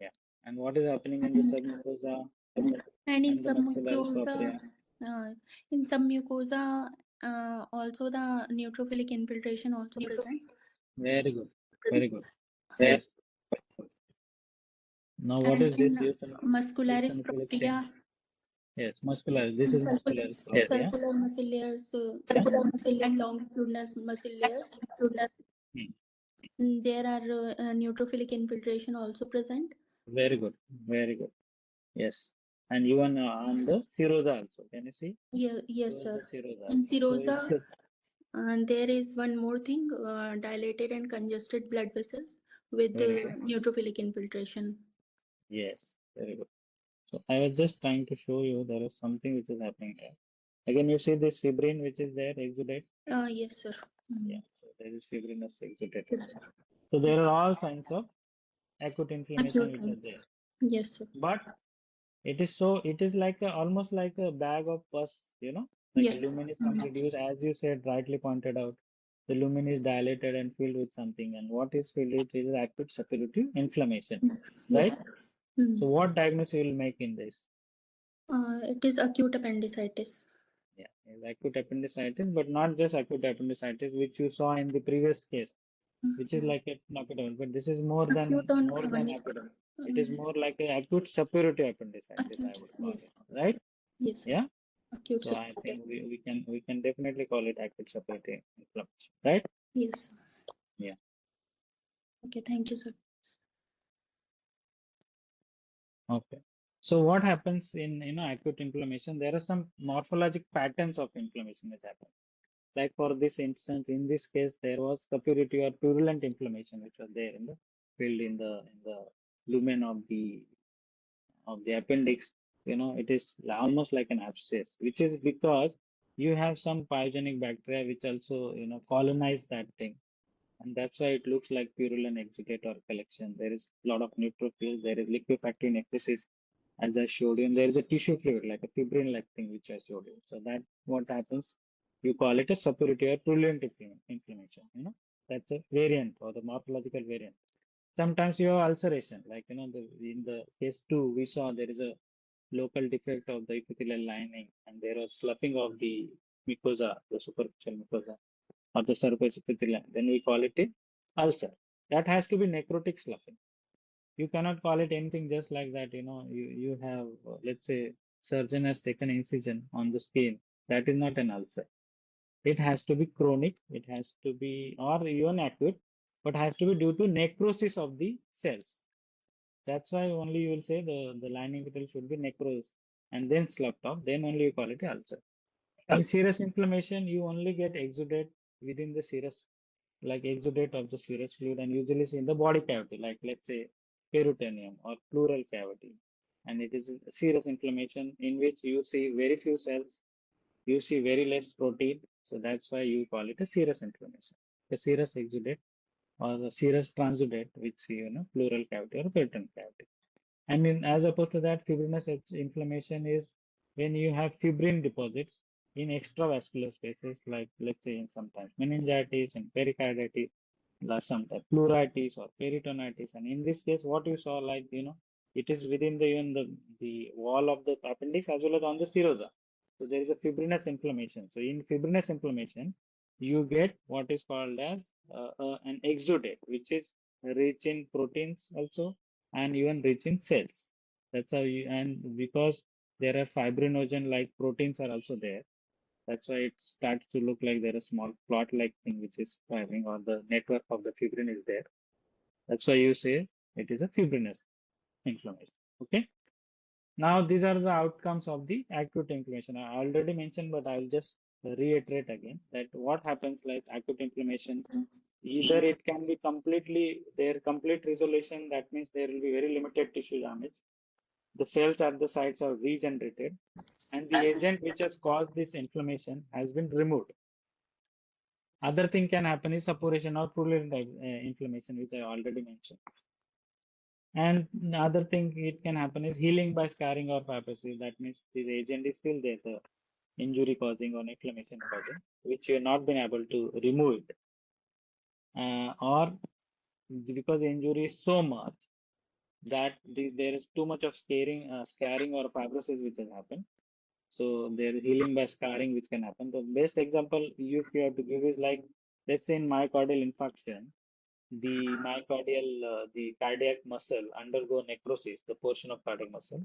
Yeah. And what is happening in the submucosa
And in
and the
some
muscularis propria?
mucosa, also the neutrophilic infiltration also present.
Very good. Very good. Yes. Now what
And
is this
in muscularis
eosinophilic thing?
propria,
Yes, muscularis. This is muscularis propria.
circular muscle layers and longitudinal muscle layers. There are neutrophilic infiltration also present.
Very good. Very good. Yes. And even on the serosa also. Can you see?
Yes,
Shows
sir.
the serosa.
In
So
serosa,
it's
and there is one more thing, dilated and congested blood vessels with
very good.
neutrophilic infiltration.
Yes. Very good. So I was just trying to show you there is something which is happening here. Again, you see this fibrin which is there, exudate.
Yes, sir.
Yeah. So there is fibrinous exudate also. So there are all signs of acute inflammation which are there.
Yes, sir.
But it is like almost like a bag of pus, like
Yes.
a lumen is completely used, as you said, rightly pointed out. The lumen is dilated and filled with something, and what is filled with is acute suppurative inflammation, right? So what diagnosis you will make in this?
It is acute appendicitis.
Yeah, it's acute appendicitis, but not just acute appendicitis, which you saw in the previous case, which is like a acute, but this is more than acute. It is more like a acute suppurative appendicitis, I would call it, right?
Yes.
Yeah.
Acute.
So I think we can definitely call it acute suppurative inflammation, right?
Yes.
Yeah.
Okay. Thank you, sir.
Okay. So what happens in acute inflammation? There are some morphologic patterns of inflammation which happen. Like for this instance, in this case, there was suppurative or purulent inflammation which was there in the field in the lumen of the appendix. It is almost like an abscess, which is because you have some pyogenic bacteria which also colonize that thing, and that's why it looks like purulent exudate or collection. There is a lot of neutrophils, there is liquefactory necrosis, as I showed you, and there is a tissue fluid like a fibrin-like thing which I showed you. So that what happens, you call it a suppurative or purulent inflammation. That's a variant or the morphological variant. Sometimes you have ulceration, like in the case 2, we saw there is a local defect of the epithelial lining, and there was sloughing of the mucosa, the superficial mucosa, or the surface epithelium. Then we call it a ulcer. That has to be necrotic sloughing. You cannot call it anything just like that. You have, let's say, surgeon has taken incision on the skin. That is not an ulcer. It has to be chronic. It has to be, or even acute, but has to be due to necrosis of the cells. That's why only you will say the lining epithelium should be necrosed. and then sloughed off, then only you call it a ulcer. In serous inflammation, you only get exudate within the serous, like exudate of the serous fluid, and usually is in the body cavity, like let's say peritoneum or pleural cavity. And it is a serous inflammation in which you see very few cells, you see very less protein. So that's why you call it a serous inflammation, a serous exudate or the serous transudate, which pleural cavity or peritoneal cavity. And as opposed to that, fibrinous inflammation is when you have fibrin deposits in extravascular spaces, like let's say in sometimes meningitis and pericarditis, sometimes pleuritis or peritonitis. And in this case, what you saw, like it is within the wall of the appendix as well as on the serosa. So there is a fibrinous inflammation. So in fibrinous inflammation, you get what is called as an exudate, which is rich in proteins also and even rich in cells. That's how you, and because there are fibrinogen like proteins are also there. That's why it starts to look like there is a small clot like thing which is firing, or the network of the fibrin is there. That's why you say it is a fibrinous inflammation. Okay. Now these are the outcomes of the acute inflammation. I already mentioned, but I'll just reiterate again that what happens like acute inflammation, either it can be complete resolution, that means there will be very limited tissue damage. The cells at the sites are regenerated, and the agent which has caused this inflammation has been removed. Other thing can happen is suppuration or purulent inflammation, which I already mentioned. And the other thing it can happen is healing by scarring or fibrosis. That means this agent is still there, the injury causing or inflammation causing, which you have not been able to remove it. Or because the injury is so much that there is too much of scarring or fibrosis which has happened. So there is healing by scarring which can happen. The best example if you have to give is like, let's say in myocardial infarction, the the cardiac muscle undergo necrosis, the portion of cardiac muscle.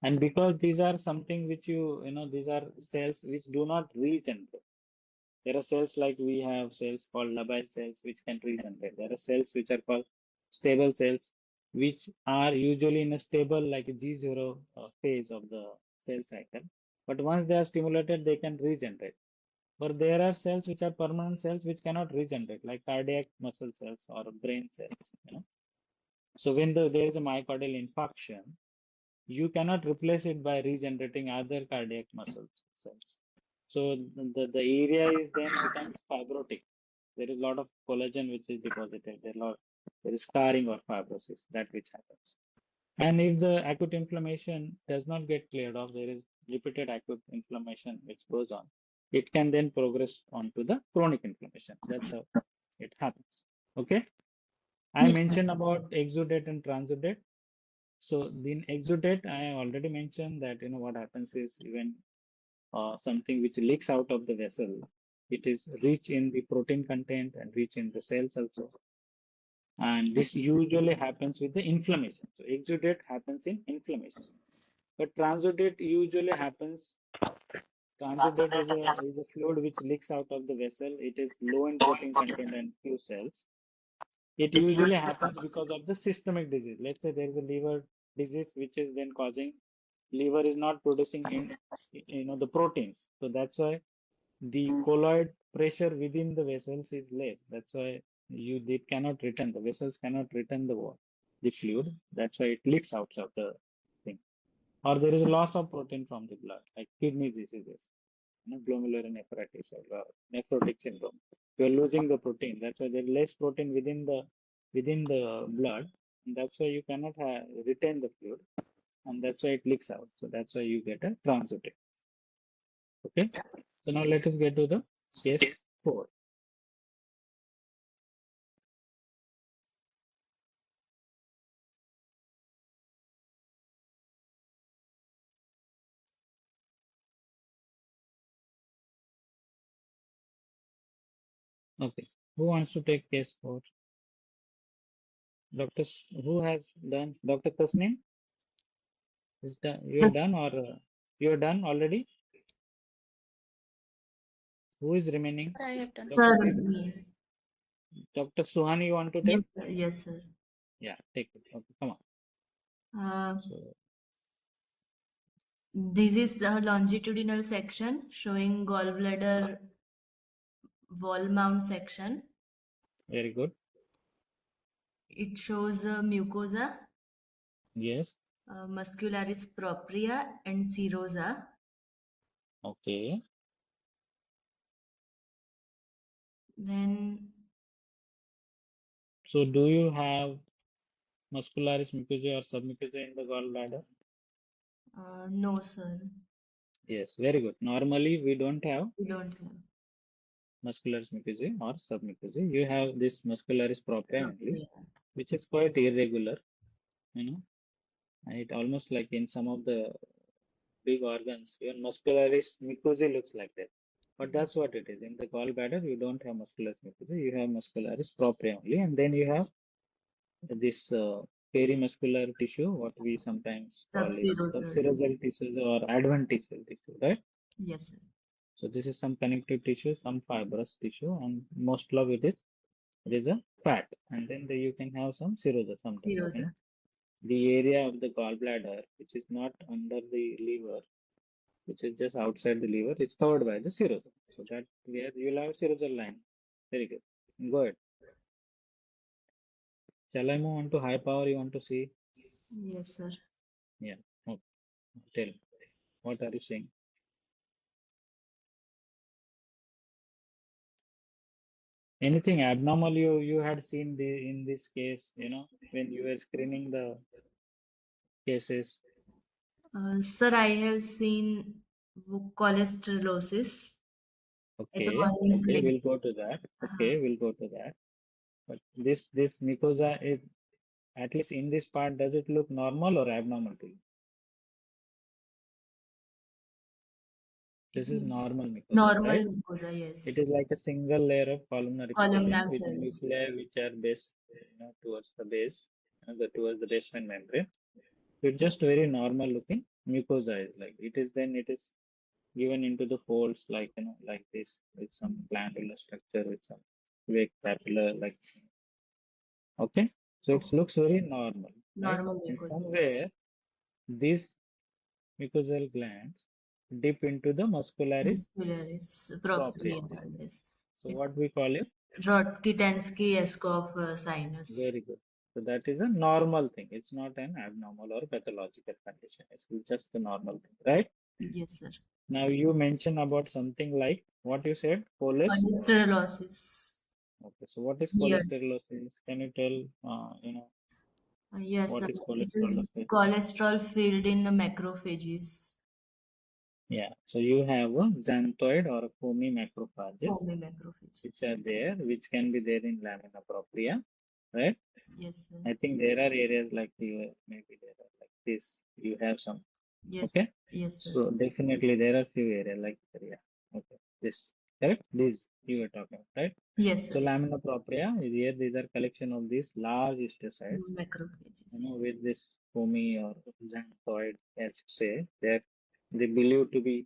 And because these are something which these are cells which do not regenerate. There are cells like we have cells called labile cells which can regenerate. There are cells which are called stable cells, which are usually in a stable like a G0 phase of the cell cycle. But once they are stimulated, they can regenerate. But there are cells which are permanent cells which cannot regenerate, like cardiac muscle cells or brain cells. So when there is a myocardial infarction, you cannot replace it by regenerating other cardiac muscle cells. So the area is then becomes fibrotic. There is a lot of collagen which is deposited. There is scarring or fibrosis, that which happens. And if the acute inflammation does not get cleared off, there is repeated acute inflammation which goes on. It can then progress on to the chronic inflammation. That's how it happens. Okay. I mentioned about exudate and transudate. So in exudate, I already mentioned that what happens is when something which leaks out of the vessel, it is rich in the protein content and rich in the cells also. And this usually happens with the inflammation. So exudate happens in inflammation, but transudate usually happens. Transudate is a fluid which leaks out of the vessel. It is low in protein content and few cells. It usually happens because of the systemic disease. Let's say there is a liver disease which is then causing liver is not producing in the proteins. So that's why the colloid pressure within the vessels is less. That's why they cannot return, the vessels cannot return the fluid. That's why it leaks out of the thing. Or there is a loss of protein from the blood, like kidney diseases, glomerulonephritis or nephrotic syndrome. You're losing the protein. That's why there's less protein within the blood. And that's why you cannot retain the fluid, and that's why it leaks out. So that's why you get a transudate. Okay. So now let us get to the case 4. Okay. Who wants to take case 4? Who has done? Dr. Tasneem? Is done? You're
Yes.
done, or you're done already? Who is remaining?
I have done.
Sir,
Dr.
me.
Dr. Suhani, you want to
Yes,
take?
sir. Yes, sir.
Yeah, take it. Okay, come on.
Uh,
So
This is a longitudinal section showing gallbladder wall mount section.
Very good.
It shows mucosa,
Yes.
muscularis propria, and serosa.
Okay.
Then,
So do you have muscularis mucosa or submucosa in the gallbladder?
no, sir,
Yes, very good. Normally, we don't have
we don't have.
muscularis mucosa or submucosa. You have this muscularis propria only,
Propria.
which is quite irregular, and it almost like in some of the big organs, even muscularis mucosa looks like that. But that's what it is. In the gallbladder, you don't have muscularis mucosa, you have muscularis propria only, and then you have this perimuscular tissue, what we sometimes call is
Subserosal.
subserosal tissue or adventitial tissue, right?
Yes, sir.
So this is some connective tissue, some fibrous tissue, and most of it is a fat, and then you can have some serosa sometimes.
Serosa.
The area of the gallbladder, which is not under the liver, which is just outside the liver, is covered by the serosa. So that where you will have serosal line. Very good. Go ahead. Shall I move on to high power? You want to see?
Yes, sir.
Yeah. Okay. Tell me. What are you saying? Anything abnormal you had seen in this case, when you were screening the cases?
Sir, I have seen cholesterolosis at
Okay,
one
okay, we'll
place.
go to that. Okay, we'll go to that. But this mucosa is, at least in this part, does it look normal or abnormal to you? This is normal mucosa,
Normal
right?
mucosa, yes.
It is like a single layer of columnar
Columnar
epithelium with
cells.
nuclei which are based, towards the base, towards the basement membrane. It's just very normal looking mucosa. Is like it is given into the folds like like this with some glandular structure with some vague papilla like. Okay, so it looks very normal, right?
Normal
And
mucosa.
somewhere these mucosal glands dip into the muscularis
Muscularis
propria.
propria. Yes.
So what we call it?
Rokitansky-Yaskov sinus.
Very good. So that is a normal thing. It's not an abnormal or pathological condition. It's just a normal thing, right?
Yes, sir.
Now you mentioned about something like what you said,
Cholesterolosis.
Okay, so what is
Yes.
cholesterolosis? Can you tell,
Yes,
what
sir.
is
It is
cholesterolosis?
cholesterol filled in the macrophages.
Yeah, so you have a xanthoid or a foamy macrophages,
Foamy macrophage.
which are there, which can be there in lamina propria, right?
Yes, sir.
I think there are areas like maybe there are like this. You have some.
Yes.
Okay.
Yes, sir.
So definitely there are few areas like yeah. Okay. This correct? This you were talking about, right?
Yes,
So
sir.
lamina propria is here. These are collection of these large histiocytes,
Macrophages.
with this foamy or xanthoid, as you say, they believe to be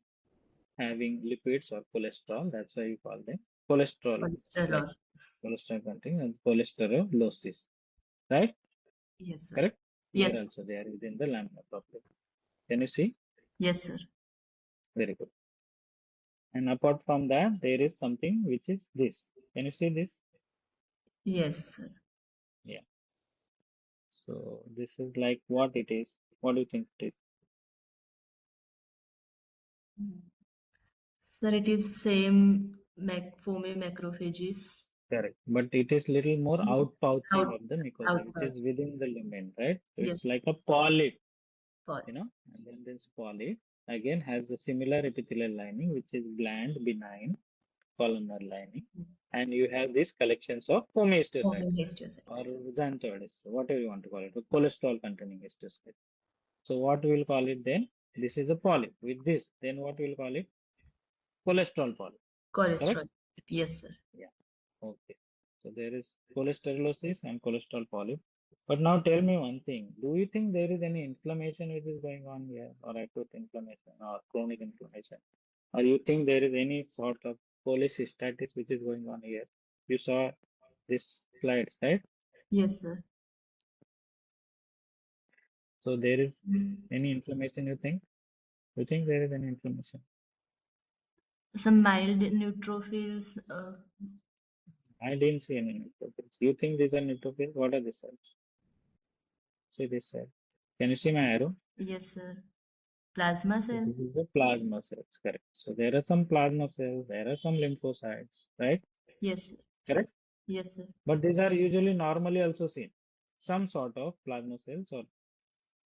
having lipids or cholesterol. That's why you call them cholesterol, like
Cholesterolosis.
cholesterol containing and cholesterolosis, right?
Yes, sir.
Correct?
Yes.
Here also they are within the lamina propria. Can you see?
Yes, sir.
Very good. And apart from that, there is something which is this. Can you see this?
Yes, sir.
Yeah. So this is like what it is. What do you think it is?
Sir, it is same foamy macrophages.
Correct. But it is little more outpouching of the mucosa, which
Outpouch.
is within the lumen, right? So
Yes.
it's like a polyp,
Polyp.
and then this polyp again has a similar epithelial lining, which is bland, benign, columnar lining. And you have these collections of foamy histiocytes or xanthoids, whatever you want to call it, cholesterol containing histiocytes. So what we will call it then? This is a polyp. With this, then what we will call it? Cholesterol polyp.
Cholesterol.
Correct?
Yes, sir.
Yeah. Okay. So there is cholesterolosis and cholesterol polyp. But now tell me one thing. Do you think there is any inflammation which is going on here, or acute inflammation or chronic inflammation? Or you think there is any sort of cholecystitis which is going on here? You saw this slides, right?
Yes, sir.
So there is any inflammation you think? You think there is any inflammation?
Some mild neutrophils.
I didn't see any neutrophils. You think these are neutrophils? What are these cells? See this cell. Can you see my arrow?
Yes, sir. Plasma
So
cell.
this is the plasma cells, correct. So there are some plasma cells, there are some lymphocytes, right?
Yes, sir.
Correct?
Yes, sir.
But these are usually normally also seen. Some sort of plasma cells or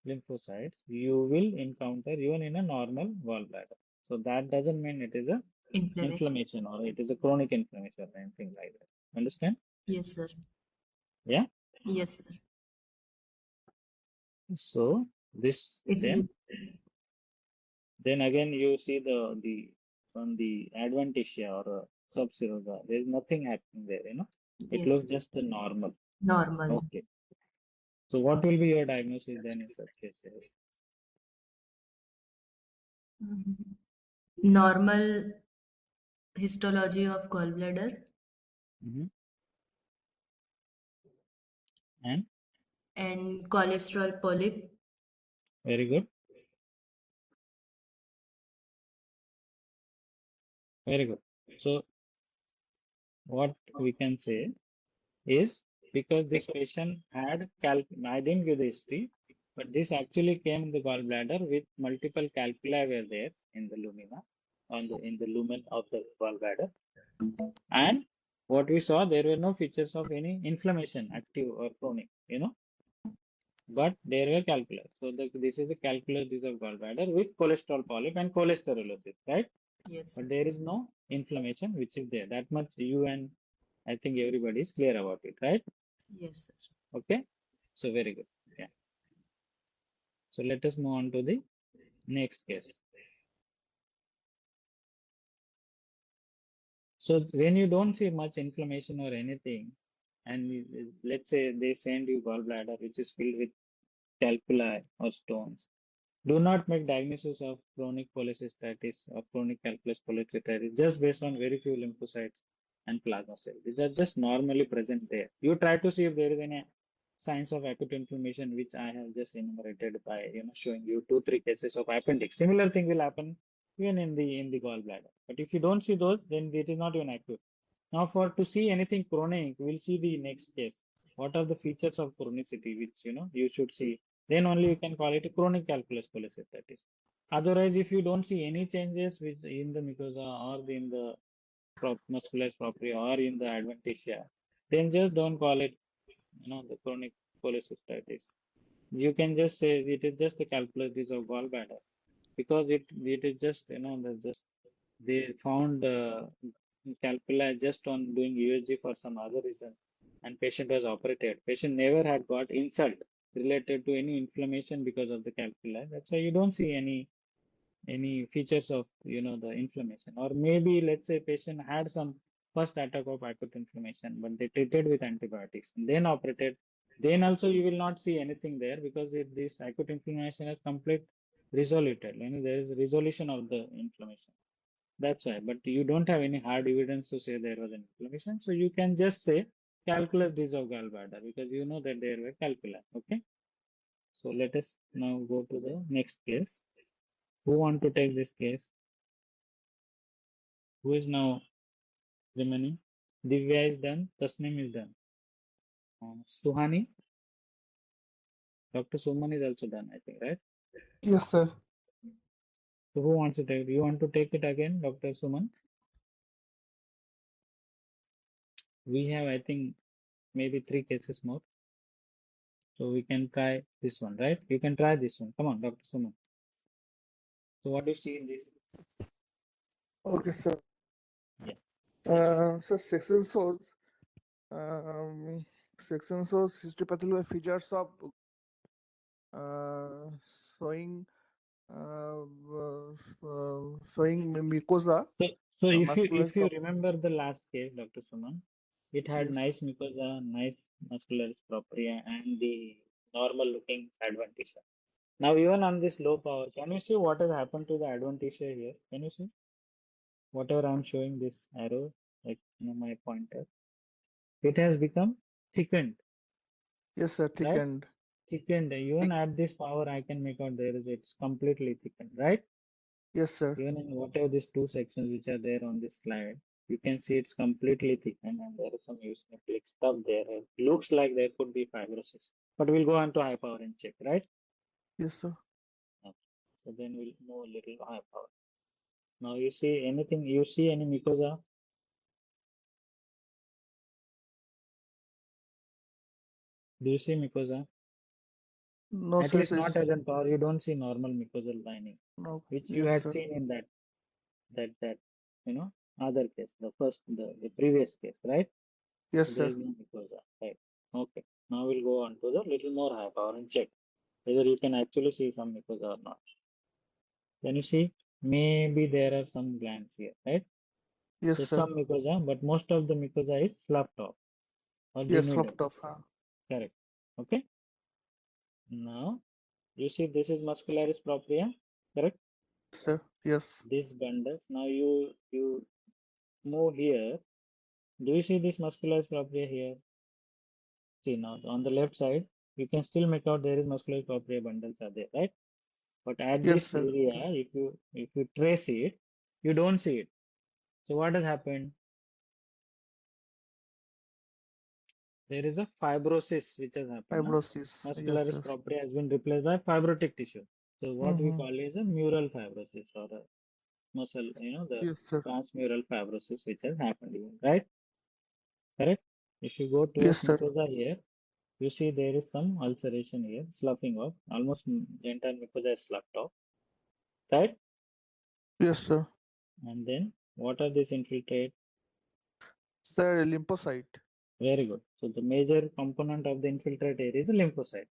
lymphocytes you will encounter even in a normal gallbladder. So that doesn't mean it is a inflammation or it is a chronic inflammation or anything like that. Understand?
Yes, sir.
Yeah.
Yes, sir.
So this then again you see the on the adventitia or subserosa, there is nothing happening there, you know. It
Yes.
looks just normal.
Normal.
Okay. So what will be your diagnosis then in such cases?
Normal histology of gallbladder
And
cholesterol polyp.
very good. Very good. So what we can say is because this patient had I didn't give the history, but this actually came in the gallbladder with multiple calculi were there in the lumina, in the lumen of the gallbladder. And what we saw, there were no features of any inflammation, active or chronic, you know, but there were calculi. So this is a calculus disease of gallbladder with cholesterol polyp and cholesterolysis, right?
Yes.
But there is no inflammation which is there. That much you and I think everybody is clear about it, right?
Yes, sir.
Okay. So very good. Yeah. So let us move on to the next case. So when you don't see much inflammation or anything, and let's say they send you gallbladder which is filled with calculi or stones, do not make diagnosis of chronic cholecystitis or chronic calculus cholecystitis just based on very few lymphocytes and plasma cells. These are just normally present there. You try to see if there is any signs of acute inflammation, which I have just enumerated by showing you 2-3 cases of appendix. Similar thing will happen even in the gallbladder. But if you don't see those, then it is not even acute. Now, for to see anything chronic, we'll see the next case. What are the features of chronicity, which you should see? Then only you can call it a chronic calculus cholecystitis. Otherwise, if you don't see any changes with in the mucosa or in the muscularis propria or in the adventitia, then just don't call it the chronic cholecystitis. You can just say it is just a calculus disease of gallbladder because it is just they found calculi just on doing USG for some other reason, and patient was operated. Patient never had got insult related to any inflammation because of the calculi. That's why you don't see any features of the inflammation. Or maybe let's say patient had some first attack of acute inflammation, but they treated with antibiotics and then operated. Then also you will not see anything there because this acute inflammation has complete resoluted. There is resolution of the inflammation. That's why. But you don't have any hard evidence to say there was an inflammation. So you can just say calculus disease of gallbladder because you know that there were calculi. Okay. So let us now go to the next case. Who want to take this case? Who is now remaining? Divya is done. Tasnim is done. Suhani. Dr. Suman is also done, I think, right?
Yes, sir.
So who wants to take it? You want to take it again, Dr. Suman? We have, I think, maybe 3 cases more. So we can try this one, right? You can try this one. Come on, Dr. Suman. So what do you see in this?
Okay, sir.
Yeah.
So section shows histopathological features of showing mucosa.
So if
muscularis
you remember the last case, Dr. Suman, it had
Yes.
nice mucosa, nice muscularis propria, and the normal looking adventitia. Now even on this low power, can you see what has happened to the adventitia here? Can you see? Whatever I'm showing this arrow, like my pointer, it has become thickened,
Yes, sir.
right?
Thickened.
Thickened. Even at this power, I can make out it's completely thickened, right?
Yes, sir.
Even in whatever these two sections which are there on this slide, you can see it's completely thickened and there is some eosinophilic stuff there. It looks like there could be fibrosis, but we'll go on to high power and check, right?
Yes, sir.
Okay. So then we'll move a little high power. Now you see anything, you see any mucosa? Do you see mucosa?
No,
At
sir.
least not as an power, you don't see normal mucosal lining,
No.
which you
Yes,
had
sir.
seen in that other case, the previous case, right?
Yes,
So there
sir.
is no mucosa, right? Okay. Now we'll go on to the little more high power and check whether you can actually see some mucosa or not. Then you see maybe there are some glands here, right?
Yes,
So
sir.
some mucosa, but most of the mucosa is sloughed off or
Yes,
denuded.
sloughed off.
Correct. Okay. Now you see this is muscularis propria, correct?
Sir. Yes.
This bundles. Now you move here. Do you see this muscularis propria here? See now on the left side, you can still make out there is muscularis propria bundles are there, right? But at
Yes,
this
sir.
area, if you trace it, you don't see it. So what has happened? There is a fibrosis which has happened. No?
Fibrosis. Yes,
Muscularis
sir.
propria has been replaced by fibrotic tissue. So what we
Mm-hmm.
call is a mural fibrosis or a muscle, the
Yes, sir.
transmural fibrosis which has happened here, right? Correct? If you go
Yes,
towards
sir.
mucosa here, you see there is some ulceration here, sloughing off. Almost the entire mucosa is sloughed off, right?
Yes, sir.
And then what are these infiltrate?
Sir, lymphocyte.
Very good. So the major component of the infiltrate area is a lymphocyte.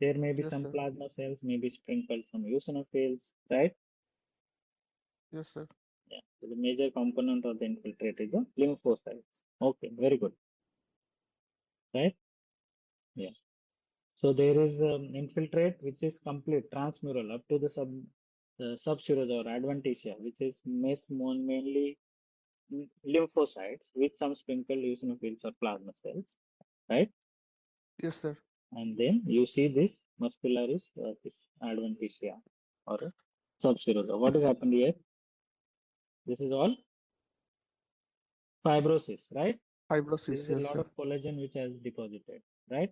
There may be
Yes,
some
sir.
plasma cells, maybe sprinkled some eosinophils, right?
Yes, sir.
Yeah. So the major component of the infiltrate is the lymphocytes. Okay, very good. Right? Yeah. So there is infiltrate which is complete transmural up to the subserosa or adventitia, which is mainly lymphocytes with some sprinkled eosinophils or plasma cells, right?
Yes, sir.
And then you see this muscularis, this adventitia or subserosa. What has happened here? This is all fibrosis, right? There
Fibrosis.
is a
Yes,
lot
sir.
of collagen which has deposited, right?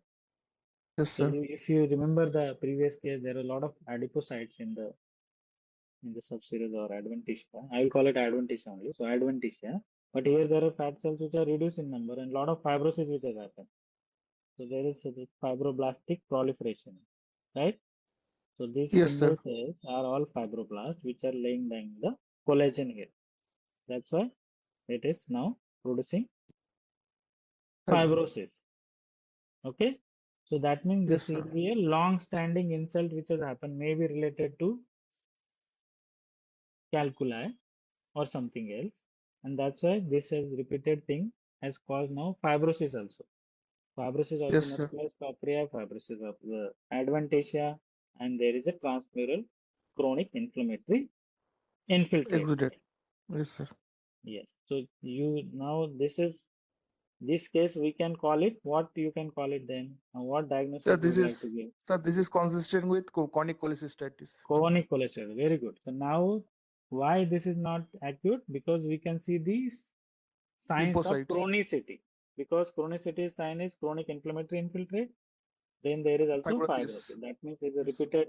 Yes,
So
sir.
if you remember the previous case, there are a lot of adipocytes in the subserosa or adventitia. I will call it adventitia only. So adventitia. But here there are fat cells which are reduced in number and a lot of fibrosis which has happened. So there is a fibroblastic proliferation, right? So these
Yes, sir.
spindle cells are all fibroblasts which are laying down the collagen here. That's why it is now producing fibrosis. Okay. So that means
Yes,
this
sir.
will be a long-standing insult which has happened, maybe related to calculi or something else. And that's why this has repeated thing has caused now fibrosis also. Fibrosis of the
Yes, sir.
muscularis propria, fibrosis of the adventitia, and there is a transmural chronic inflammatory infiltrate.
Exudate. Yes, sir.
Yes. So you now this case we can call it what you can call it then. What diagnosis
Sir,
you
this
would like to
is
give?
sir, this is consistent with chronic cholecystitis.
Chronic cholesterol. Very good. So now why this is not acute? Because we can see these signs of
Lymphocytes.
chronicity. Because chronicity sign is chronic inflammatory infiltrate. Then there is also
Fibrosis.
fibrosis. That means there is a
Yes.
repeated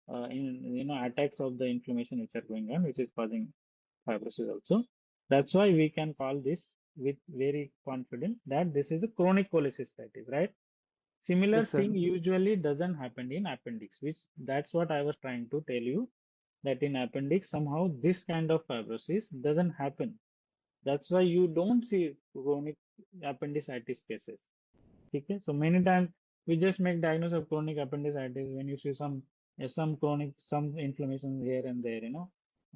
attacks of the inflammation which are going on, which is causing fibrosis also. That's why we can call this with very confident that this is a chronic cholecystitis, right? Similar
Yes, sir.
thing usually doesn't happen in appendix, which that's what I was trying to tell you, that in appendix somehow this kind of fibrosis doesn't happen. That's why you don't see chronic appendicitis cases. Okay? So many times we just make diagnosis of chronic appendicitis when you see some inflammation here and there,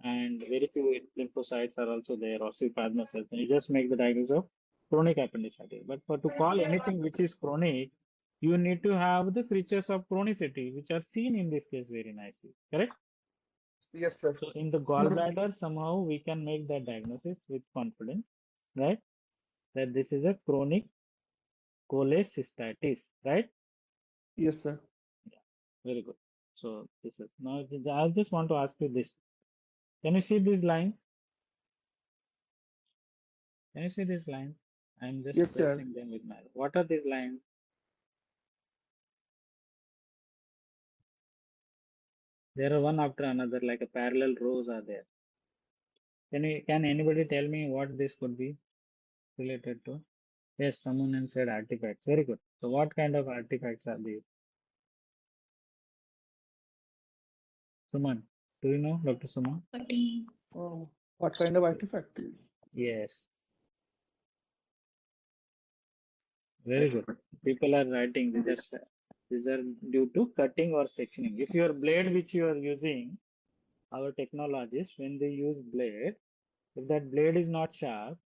and very few lymphocytes are also there or see plasma cells, and you just make the diagnosis of chronic appendicitis. But for to call anything which is chronic, you need to have the features of chronicity, which are seen in this case very nicely. Correct?
Yes, sir.
So in the gallbladder, somehow we can make that diagnosis with confidence, right? That this is a chronic cholecystitis, right?
Yes, sir.
Yeah, very good. So this is now I just want to ask you this. Can you see these lines? Can you see these lines? I'm just
Yes, sir.
pressing them with my. What are these lines? There are one after another, like a parallel rows are there. Can anybody tell me what this could be related to? Yes, someone else said artifacts. Very good. So what kind of artifacts are these? Suman, do you know, Dr. Suman?
Cutting.
Oh, what kind of artifact?
Yes. Very good. People are writing these are due to cutting or sectioning. If your blade which you are using, our technologists, when they use blade, if that blade is not sharp,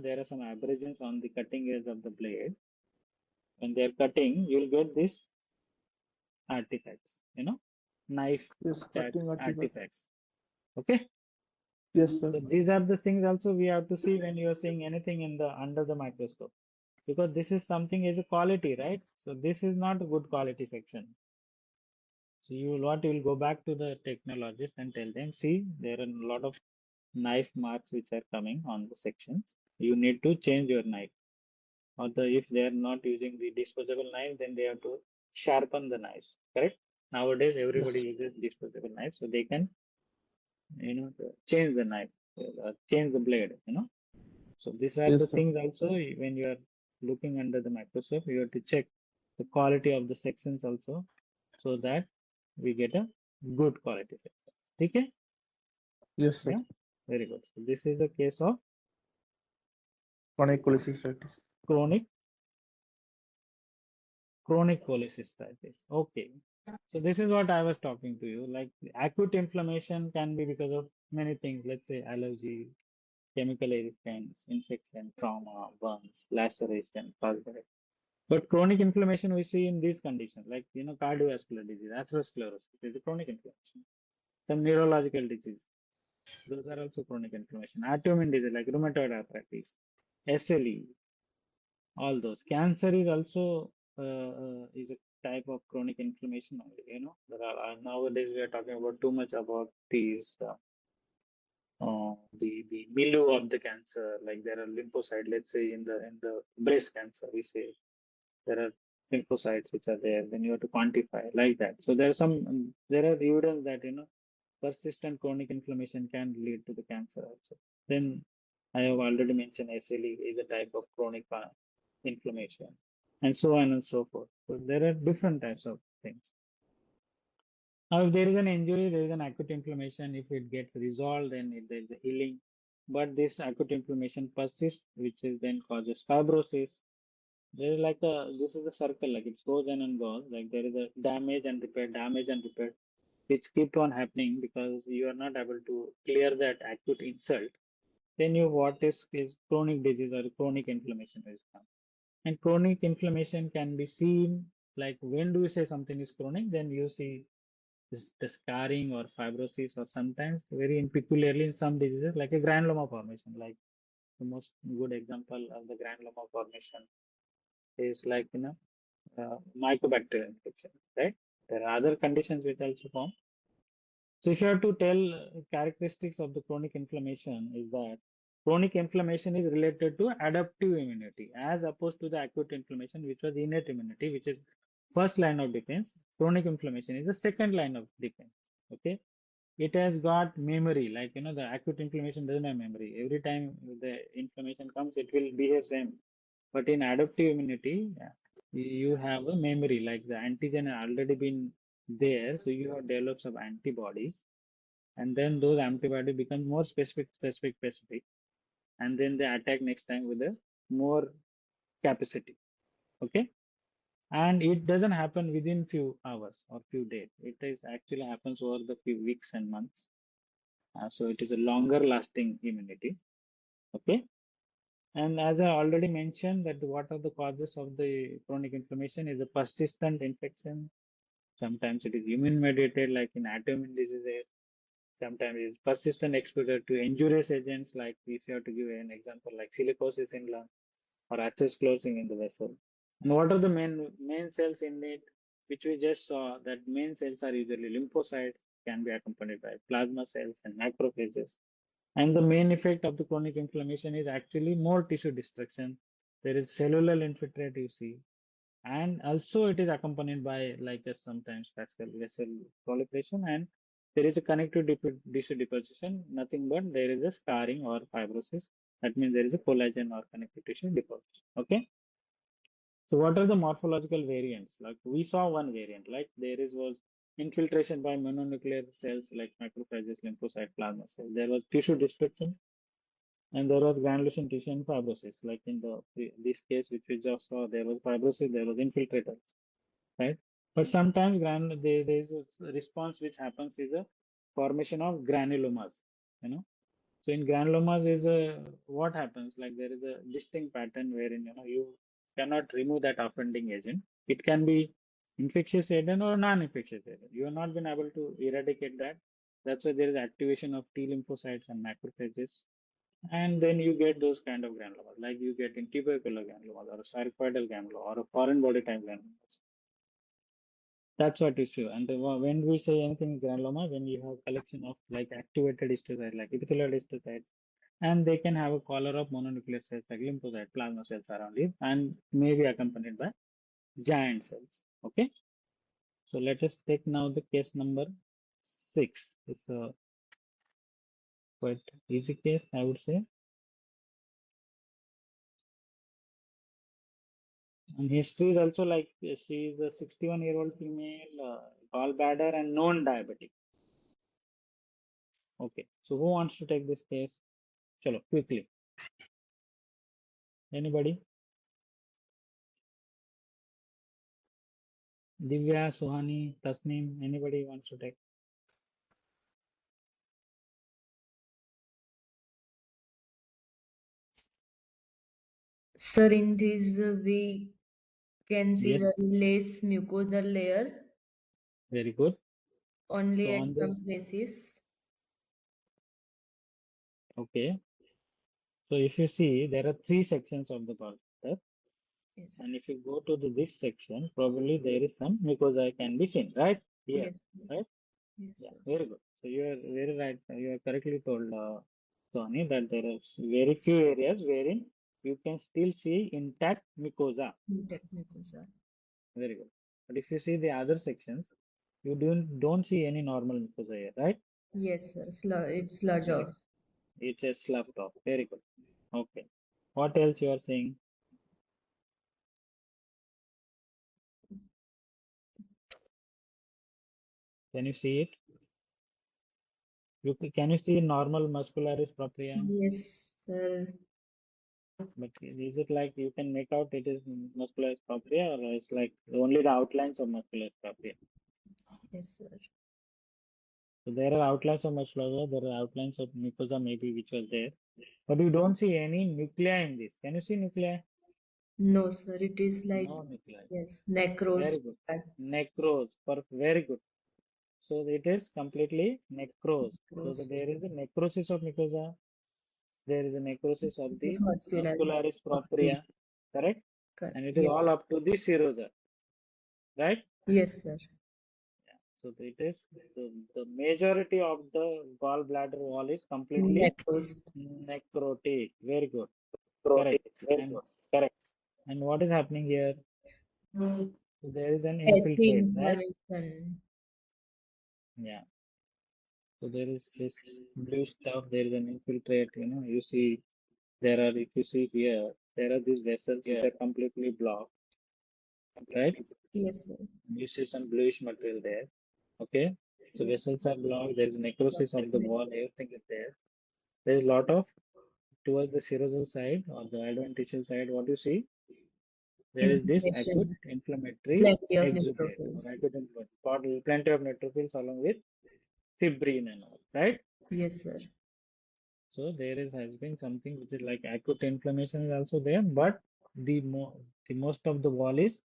there are some abrasions on the cutting edge of the blade. When they are cutting, you'll get these artifacts, knife
Yes, cutting artifact.
artifacts. Okay.
Yes, sir.
So these are the things also we have to see when you are seeing anything under the microscope, because this is something as a quality, right? So this is not a good quality section. So you'll go back to the technologist and tell them, see, there are a lot of knife marks which are coming on the sections. You need to change your knife. Or if they are not using the disposable knife, then they have to sharpen the knives. Correct? Nowadays, everybody uses disposable knives, so they can, change the knife, change the blade. So these are
Yes,
the
sir.
things also when you are looking under the microscope, you have to check the quality of the sections also, so that we get a good quality section. Okay?
Yes, sir.
Yeah, very good. So this is a case of
Chronic cholecystitis.
chronic cholecystitis. Okay. So this is what I was talking to you. Like acute inflammation can be because of many things. Let's say allergy, chemical irritants, infection, trauma, burns, laceration, pulmonary. But chronic inflammation we see in these conditions, like cardiovascular disease, atherosclerosis is a chronic inflammation. Some neurological disease, those are also chronic inflammation. Autoimmune disease like rheumatoid arthritis, SLE, all those. Cancer is also is a type of chronic inflammation only. There are nowadays we are talking about too much about these the milieu of the cancer. Like there are lymphocytes. Let's say in the breast cancer, we say there are lymphocytes which are there. Then you have to quantify like that. So there are evidence that persistent chronic inflammation can lead to the cancer also. Then I have already mentioned SLE is a type of chronic inflammation, and so on and so forth. So there are different types of things. Now, if there is an injury, there is an acute inflammation. If it gets resolved, then there is a healing. But this acute inflammation persists, which is then causes fibrosis. There is this is a circle, like it goes and goes. Like there is a damage and repair, which keep on happening because you are not able to clear that acute insult. Then what is chronic disease or chronic inflammation is come. And chronic inflammation can be seen, like when do you say something is chronic, then you see the scarring or fibrosis, or sometimes very peculiarly in some diseases like a granuloma formation. Like the most good example of the granuloma formation is like mycobacterial infection, right? There are other conditions which also form. So if you have to tell characteristics of the chronic inflammation, is that chronic inflammation is related to adaptive immunity as opposed to the acute inflammation, which was innate immunity, which is first line of defense. Chronic inflammation is the second line of defense. Okay. It has got memory, like the acute inflammation doesn't have memory. Every time the inflammation comes, it will behave same. But in adaptive immunity, you have a memory, like the antigen has already been there, so you have developed some antibodies, and then those antibodies become more specific, and then they attack next time with a more capacity. Okay. And it doesn't happen within few hours or few days. It is actually happens over the few weeks and months. So it is a longer lasting immunity. Okay. And as I already mentioned, that what are the causes of the chronic inflammation is a persistent infection. Sometimes it is immune mediated, like in autoimmune diseases. Sometimes it is persistent exposure to injurious agents, like if you have to give an example, like silicosis in lung or atherosclerosis in the vessel. And what are the main cells in it, which we just saw, that main cells are usually lymphocytes, can be accompanied by plasma cells and macrophages. And the main effect of the chronic inflammation is actually more tissue destruction. There is cellular infiltrate you see, and also it is accompanied by like a sometimes vascular vessel proliferation, and there is a connective tissue deposition, nothing but there is a scarring or fibrosis. That means there is a collagen or connective tissue deposition. Okay. So what are the morphological variants? Like we saw one variant, like there is was infiltration by mononuclear cells like macrophages, lymphocyte, plasma cells. There was tissue destruction, and there was granulation tissue and fibrosis. Like in this case which we just saw, there was fibrosis, there was infiltrator, right? But sometimes there is a response which happens is a formation of granulomas, you know. So in granulomas is a what happens, like there is a distinct pattern wherein you cannot remove that offending agent. It can be infectious agent or non-infectious agent. You have not been able to eradicate that. That's why there is activation of T lymphocytes and macrophages. And then you get those kind of granulomas, like you get in tubercular granulomas or a sarcoidal granuloma or a foreign body type granulomas. That's what issue. And when we say anything granuloma, when you have collection of like activated histiocytes, like epithelial histiocytes, and they can have a collar of mononuclear cells like lymphocyte, plasma cells around it, and may be accompanied by giant cells. Okay. So let us take now the case number 6. It's a quite easy case, I would say. And history is also like she is a 61-year-old female, gallbladder and known diabetic. Okay, so who wants to take this case? Chalo, quickly. Anybody? Divya, Suhani, Tasneem, anybody wants to take?
Sir, in this we can see
Yes.
very less mucosal layer,
Very good.
only
So
at
on
some
this,
places.
okay. So if you see, there are 3 sections of the gallbladder,
Yes.
and if you go to this section, probably there is some mucosa can be seen, right? Here,
Yes.
right?
Yes,
Yeah,
sir.
very good. So you are very right. You are correctly told, Sony, that there are very few areas wherein you can still see intact mucosa.
Intact mucosa.
Very good. But if you see the other sections, you don't see any normal mucosa here, right?
Yes, sir. It's sludge
Very
off.
It's a sloughed off. Very good. Okay. What else you are saying? Can you see it? Can you see normal muscularis propria?
Yes, sir.
But is it like you can make out it is muscularis propria, or it's like only the outlines of muscularis propria?
Yes, sir.
So there are outlines of muscularis, there are outlines of mucosa maybe which was there, but you don't see any nuclei in this. Can you see nuclei?
No, sir. It is like,
No nuclei.
yes, necrose.
Very good. Necrose. Very good. So it is completely necrose. So there is a necrosis of mucosa. There is a necrosis of the muscularis propria. Correct?
Correct.
And it is
Yes.
all up to the serosa. Right?
Yes, sir.
So it is the majority of the gallbladder wall is completely
Necrose.
necrotic. Very good. Correct. Correct. And what is happening here? So there is an infiltrate, right?
Inflammation.
Yeah. So there is this blue stuff. There is an infiltrate. You see there are. If you see here, there are these vessels which are completely blocked, right?
Yes, sir.
You see some bluish material there. Okay. So vessels are blocked. There is necrosis of the wall. Everything is there. There is a lot of towards the serosal side or the adventitial side. What you see? There is this acute
Inflammation.
inflammatory
Plenty of
exudate or
neutrophils.
acute inflammatory. Plenty of neutrophils along with fibrin and all, right?
Yes, sir.
So there has been something which is like acute inflammation is also there, but the most of the wall is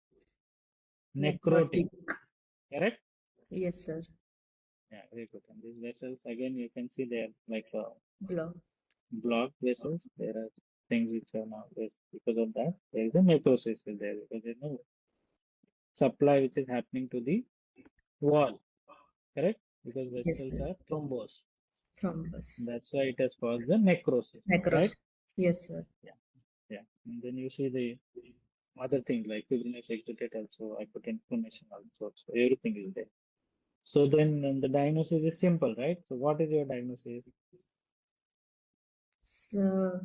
necrotic. Correct?
Yes, sir.
Yeah, very good. And these vessels again you can see they're like
Block.
blocked vessels. There are things which are now because of that. There is a necrosis is there because there's no supply which is happening to the wall. Correct? because
Yes,
vessels
sir.
are thrombosed.
Thrombus.
That's why it has caused the necrosis, right?
Necrosis. Yes, sir.
Yeah. And then you see the other things like fibrinous exudate also, I put inflammation also, so everything is there. So then the diagnosis is simple, right? So what is your diagnosis?
So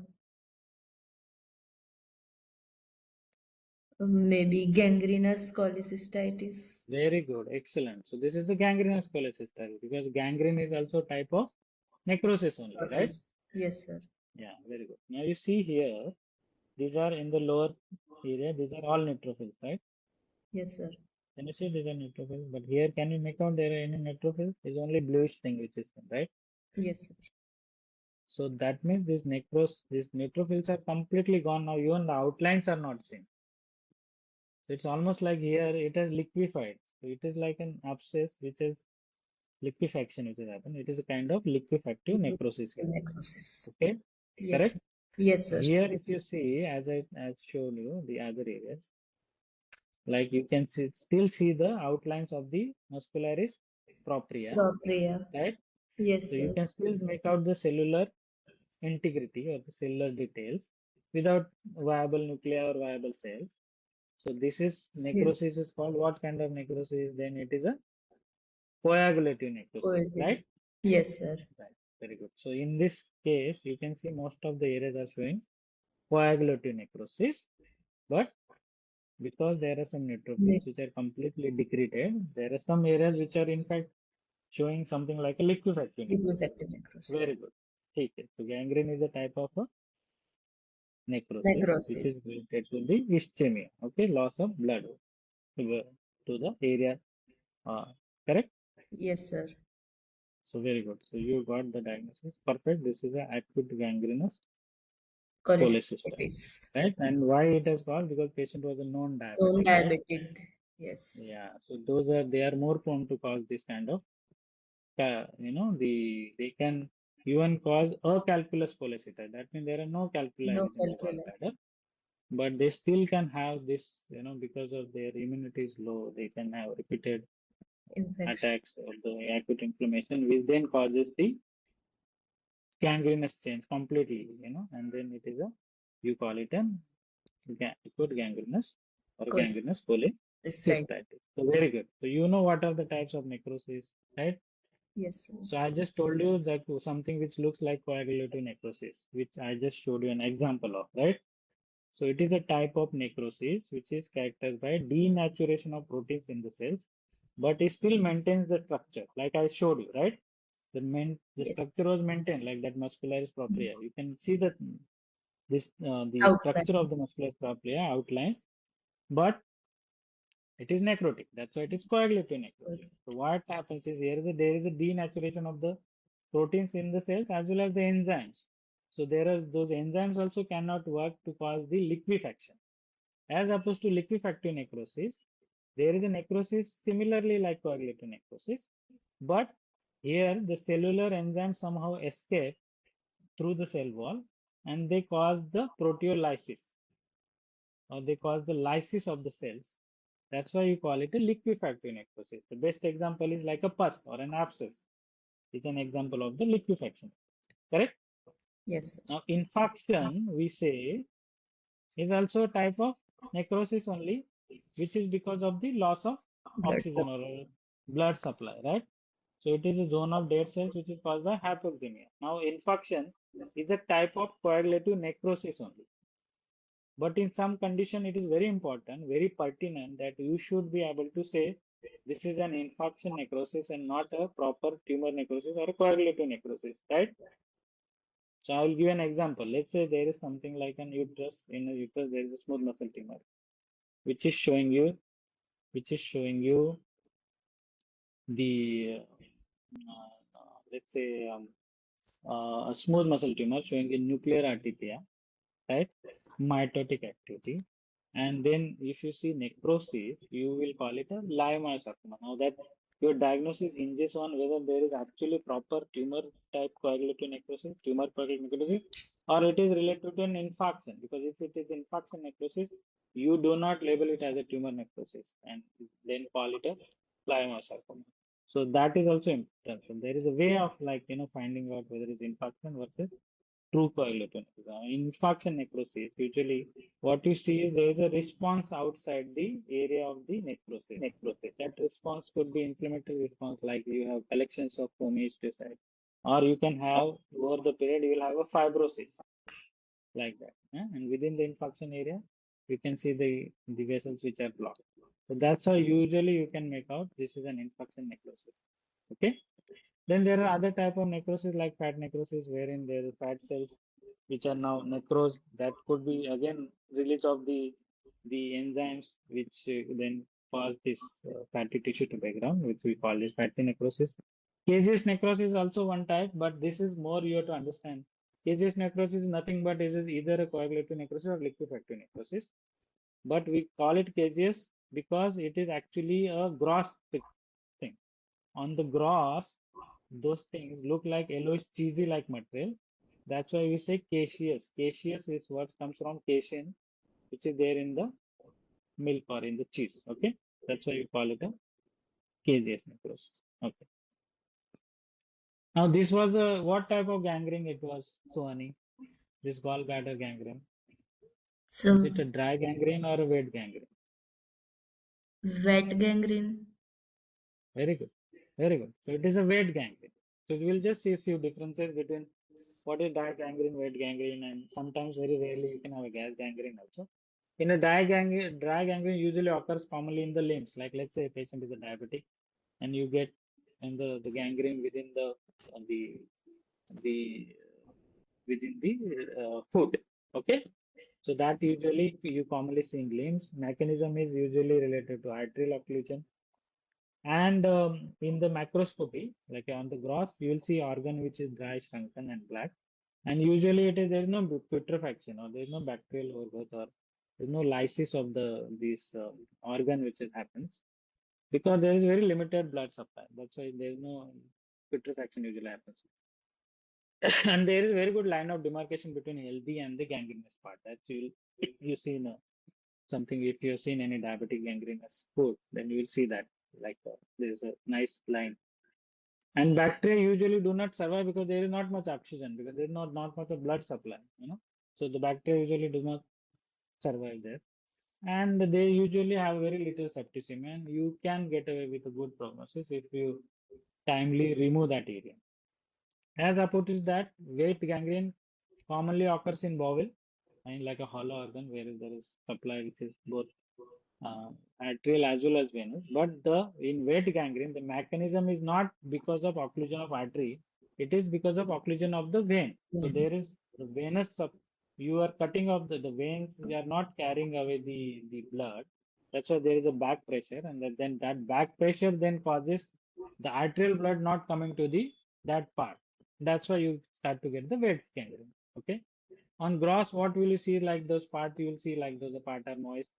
maybe gangrenous cholecystitis.
Very good, excellent. So this is the gangrenous cholecystitis because gangrene is also type of necrosis only, right?
Process. Yes, sir.
Yeah, very good. Now you see here, these are in the lower area, these are all neutrophils, right?
Yes, sir.
Can you see these are neutrophils? But here, can you make out there are any neutrophils? It's only bluish thing which is there, right?
Yes, sir.
So that means these neutrophils are completely gone now. Even the outlines are not seen. So it's almost like here it has liquefied. So it is like an abscess which is liquefaction which has happened. It is a kind of liquefactive necrosis here.
Necrosis.
Okay,
Yes.
correct?
Sir. Yes, sir.
Here, if you see, as I showed you the other areas, like you can still see the outlines of the muscularis propria,
Propria.
right?
Yes,
So you
sir.
can still make out the cellular integrity or the cellular details without viable nuclei or viable cells. So this is necrosis is called what kind of necrosis? Then it is a coagulative necrosis, right?
Yes, sir.
Right. Very good. So in this case, you can see most of the areas are showing coagulative necrosis, but because there are some neutrophils which are completely decreted, there are some areas which are in fact showing something like a liquefactive necrosis.
Liquefactive necrosis.
Very good. Okay. So gangrene is a type of a necrosis, which is related to the ischemia. Okay, loss of blood to the area. Correct.
Yes, sir.
So very good. So you got the diagnosis. Perfect. This is an acute gangrenous
Cholecystitis.
cholecystitis, right? And why it is called? Because patient was a known diabetic.
Known
Right?
diabetic. Yes.
Yeah. So they are more prone to cause this kind of, they can even cause acalculous cholecystitis. That means there are no calculi
No
within the
calculi.
gallbladder, but they still can have this, because of their immunity is low. They can have repeated
Infection.
attacks of the acute inflammation, which then causes the gangrenous change completely, and then it is you call it an acute gangrenous or gangrenous cholecystitis. So very good. So you know what are the types of necrosis, right?
Yes, sir.
So I just told you that something which looks like coagulative necrosis, which I just showed you an example of, right? So it is a type of necrosis which is characterized by denaturation of proteins in the cells, but it still maintains the structure, like I showed you, right? The
Yes.
structure was maintained, like that muscularis propria. You can see that the
Outline.
structure of the muscularis propria outlines, but it is necrotic. That's why it is coagulative necrosis.
Okay.
So what happens is there is a denaturation of the proteins in the cells as well as the enzymes. So those enzymes also cannot work to cause the liquefaction. As opposed to liquefactive necrosis, there is a necrosis similarly like coagulative necrosis, but here the cellular enzymes somehow escape through the cell wall and they cause the proteolysis, or they cause the lysis of the cells. That's why you call it a liquefactive necrosis. The best example is like a pus or an abscess. It's an example of the liquefaction. Correct?
Yes, sir.
Now, infarction, we say, is also a type of necrosis only, which is because of the loss of
Blood
oxygen or blood supply, right? So it is a zone of dead cells which is caused by hypoxemia. Now, infarction is a type of coagulative necrosis only. But in some condition, it is very important, very pertinent that you should be able to say this is an infarction necrosis and not a proper tumor necrosis or a coagulative necrosis, right? So I will give an example. Let's say there is something like an uterus. In a uterus, there is a smooth muscle tumor, which is showing you the let's say a smooth muscle tumor showing a nuclear atypia, right? Mitotic activity. And then if you see necrosis, you will call it a leiomyosarcoma. Now that your diagnosis hinges on whether there is actually proper tumor type coagulative necrosis, tumor coagulative necrosis, or it is related to an infarction. Because if it is infarction necrosis, you do not label it as a tumor necrosis and then call it a leiomyosarcoma. So that is also important. So there is a way of finding out whether it's infarction versus true coagulopathy. Infarction necrosis, usually what you see is there is a response outside the area of the necrosis. That response could be inflammatory response, like you have collections of homeostasis, or you can have over the period you will have a fibrosis like that. And within the infarction area, you can see the vessels which are blocked. So that's how usually you can make out this is an infarction necrosis. Okay. Then there are other type of necrosis like fat necrosis, wherein there are fat cells which are now necrosed. That could be again release of the enzymes which then cause this fatty tissue to background, which we call this fatty necrosis. Caseous necrosis is also one type, but this is more you have to understand. Caseous necrosis is nothing but is either a coagulative necrosis or liquefactive necrosis. But we call it caseous because it is actually a gross thing. On the gross, those things look like yellowish cheesy like material. That's why we say caseous. Caseous is what comes from casein, which is there in the milk or in the cheese. Okay, that's why we call it a caseous necrosis. Okay. Now this was a what type of gangrene it was, Suhani? This gallbladder gangrene.
So
Is it a dry gangrene or a wet gangrene?
wet gangrene.
Very good. Very good. So it is a wet gangrene. So we will just see a few differences between what is dry gangrene, wet gangrene, and sometimes very rarely you can have a gas gangrene also. In a dry gangrene usually occurs commonly in the limbs. Like let's say a patient is a diabetic and you get the gangrene within the within the foot. Okay. So that usually you commonly see in limbs. Mechanism is usually related to arterial occlusion. And in the macroscopy, like on the gross, you will see organ which is dry, shrunken, and black. And usually there is no putrefaction or there is no bacterial overgrowth or there is no lysis of this organ which happens because there is very limited blood supply. That's why there is no putrefaction usually happens. And there is very good line of demarcation between healthy and the gangrenous part. That's you see something if you have seen any diabetic gangrenous foot, then you will see that there is a nice line. And bacteria usually do not survive because there is not much oxygen because there is not much of blood supply, So the bacteria usually do not survive there. And they usually have very little septicemia, and you can get away with a good prognosis if you timely remove that area. As opposed to that, wet gangrene commonly occurs in bowel, and like a hollow organ where there is supply which is both arterial as well as venous. But in wet gangrene, the mechanism is not because of occlusion of artery, it is because of occlusion of the vein. So there is the venous, you are cutting off the veins, they are not carrying away the blood. That's why there is a back pressure, and then that back pressure then causes the arterial blood not coming to that part. That's why you start to get the wet gangrene. Okay. On gross, what will you see like those parts? You will see like those part are moist,